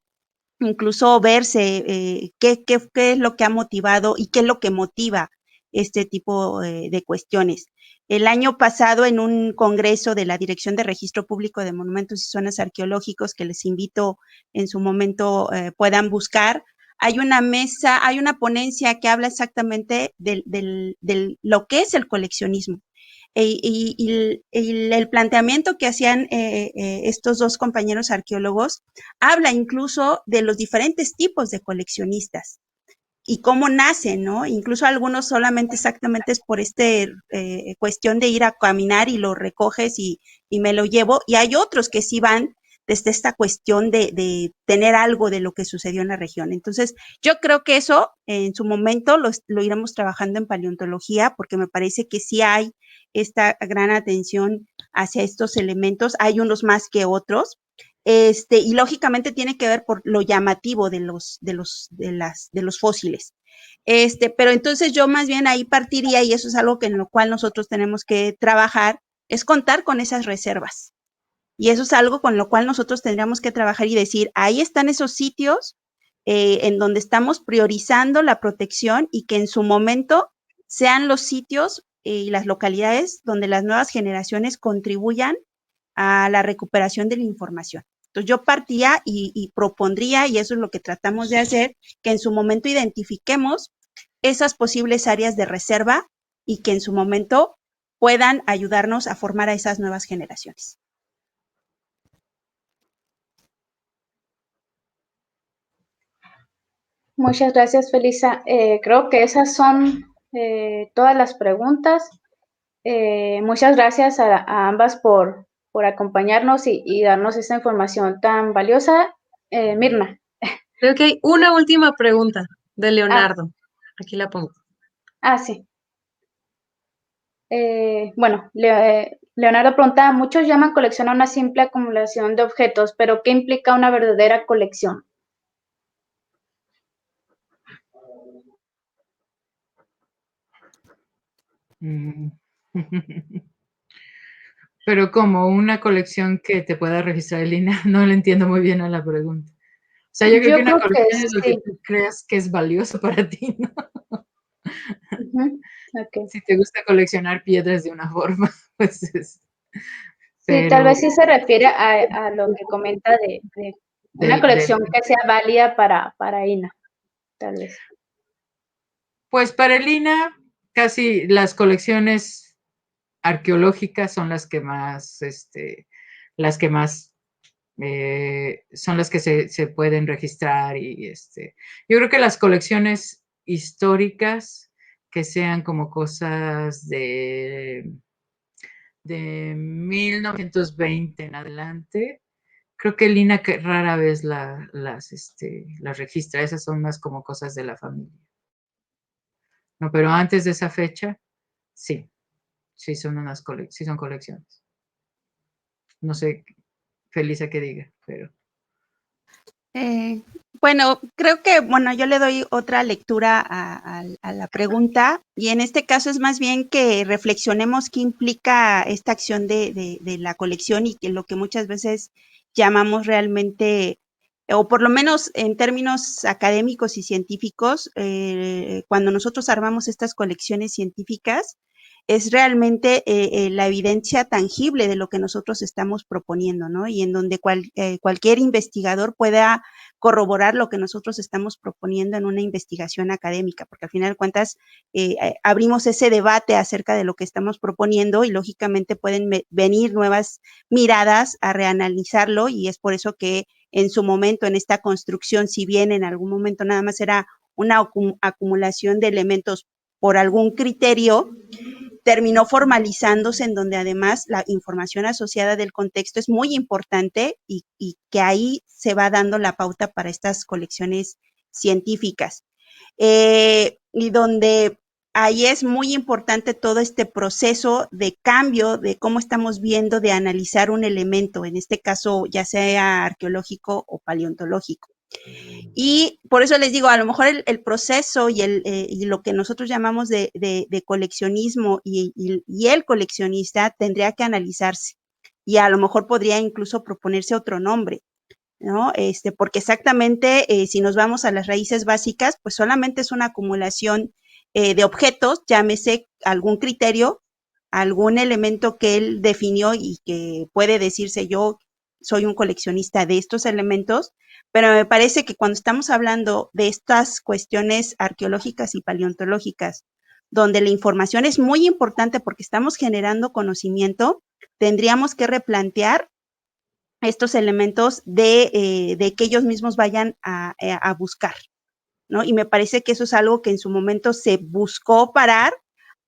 incluso verse qué es lo que ha motivado y qué es lo que motiva este tipo de cuestiones. El año pasado, en un congreso de la Dirección de Registro Público de Monumentos y Zonas Arqueológicos, que les invito en su momento puedan buscar, hay una mesa, hay una ponencia que habla exactamente de lo que es el coleccionismo. El planteamiento que hacían estos dos compañeros arqueólogos habla incluso de los diferentes tipos de coleccionistas y cómo nacen, ¿no? Incluso algunos solamente exactamente es por cuestión de ir a caminar y lo recoges y me lo llevo, y hay otros que sí van desde esta cuestión de tener algo de lo que sucedió en la región. Entonces, yo creo que eso en su momento lo iremos trabajando en paleontología, porque me parece que sí hay esta gran atención hacia estos elementos, hay unos más que otros, y lógicamente tiene que ver por lo llamativo de los fósiles. Pero entonces yo más bien ahí partiría, y eso es algo que en lo cual nosotros tenemos que trabajar, es contar con esas reservas. Y eso es algo con lo cual nosotros tendríamos que trabajar y decir, ahí están esos sitios en donde estamos priorizando la protección, y que en su momento sean los sitios y las localidades donde las nuevas generaciones contribuyan a la recuperación de la información. Entonces yo partía y propondría, y eso es lo que tratamos de hacer, que en su momento identifiquemos esas posibles áreas de reserva y que en su momento puedan ayudarnos a formar a esas nuevas generaciones. Muchas gracias, Felisa. Creo que esas son todas las preguntas. Muchas gracias a ambas por acompañarnos y darnos esta información tan valiosa. Mirna. Creo que hay una última pregunta de Leonardo. Aquí la pongo. Sí. Bueno, Leonardo pregunta, muchos llaman colección a una simple acumulación de objetos, pero ¿qué implica una verdadera colección? Pero como una colección que te pueda registrar en línea, no le entiendo muy bien a la pregunta. O sea, yo creo que una colección es lo que tú creas que es valioso para ti, ¿no? Okay. Si te gusta coleccionar piedras de una forma, pues es. Sí, tal vez sí se refiere a lo que comenta de una colección que sea válida para INAH, tal vez. Pues para el INAH, casi las colecciones arqueológicas son las que más, son las que se pueden registrar, y yo creo que las colecciones históricas que sean como cosas de 1920 en adelante, creo que el INAH rara vez las registra. Esas son más como cosas de la familia. No, pero antes de esa fecha, sí son colecciones. No sé, Felisa, qué diga, pero. Bueno, creo que, yo le doy otra lectura a la pregunta y en este caso es más bien que reflexionemos qué implica esta acción de la colección y que lo que muchas veces llamamos realmente, o por lo menos en términos académicos y científicos, cuando nosotros armamos estas colecciones científicas, es realmente la evidencia tangible de lo que nosotros estamos proponiendo, ¿no? Y en donde cualquier investigador pueda corroborar lo que nosotros estamos proponiendo en una investigación académica, porque al final de cuentas abrimos ese debate acerca de lo que estamos proponiendo y lógicamente pueden venir nuevas miradas a reanalizarlo y es por eso que en su momento en esta construcción, si bien en algún momento nada más era una acumulación de elementos por algún criterio, terminó formalizándose en donde además la información asociada del contexto es muy importante y que ahí se va dando la pauta para estas colecciones científicas. Y donde ahí es muy importante todo este proceso de cambio de cómo estamos viendo de analizar un elemento, en este caso ya sea arqueológico o paleontológico. Y por eso les digo, a lo mejor el proceso y lo que nosotros llamamos de coleccionismo y el coleccionista tendría que analizarse y a lo mejor podría incluso proponerse otro nombre, ¿no? Porque exactamente si nos vamos a las raíces básicas, pues solamente es una acumulación de objetos, llámese algún criterio, algún elemento que él definió y que puede decirse yo soy un coleccionista de estos elementos, pero me parece que cuando estamos hablando de estas cuestiones arqueológicas y paleontológicas, donde la información es muy importante porque estamos generando conocimiento, tendríamos que replantear estos elementos de que ellos mismos vayan a buscar, ¿no? Y me parece que eso es algo que en su momento se buscó parar,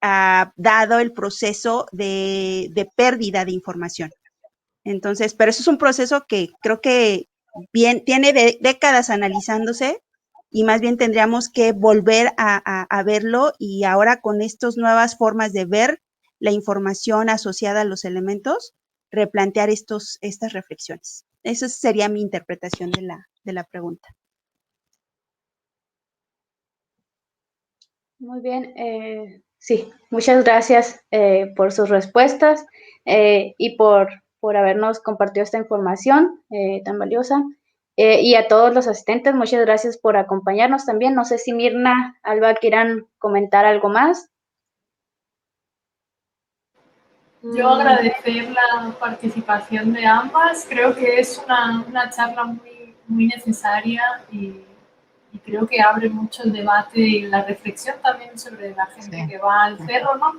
dado el proceso de pérdida de información. Entonces, pero eso es un proceso que creo que tiene décadas analizándose y más bien tendríamos que volver a verlo y ahora con estas nuevas formas de ver la información asociada a los elementos, replantear estas reflexiones. Esa sería mi interpretación de la pregunta. Muy bien, sí, muchas gracias por sus respuestas y por habernos compartido esta información tan valiosa. Y a todos los asistentes, muchas gracias por acompañarnos también. No sé si Mirna, Alba quieran comentar algo más. Yo agradecer la participación de ambas. Creo que es una charla muy, muy necesaria y creo que abre mucho el debate y la reflexión también sobre la gente que va al cerro, ¿no?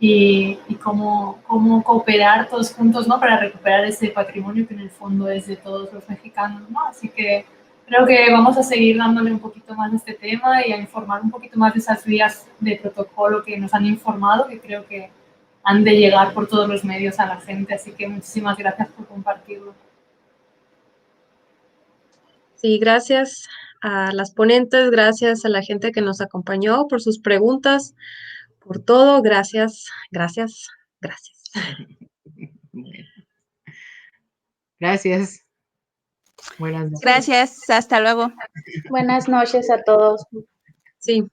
Y cómo cooperar todos juntos, ¿no? Para recuperar ese patrimonio que en el fondo es de todos los mexicanos, ¿no? Así que creo que vamos a seguir dándole un poquito más a este tema y a informar un poquito más de esas vías de protocolo que nos han informado, que creo que han de llegar por todos los medios a la gente. Así que muchísimas gracias por compartirlo. Sí, gracias a las ponentes, gracias a la gente que nos acompañó por sus preguntas, por todo. Gracias, gracias, gracias. Gracias. Buenas noches. Gracias, hasta luego. Buenas noches a todos. Sí.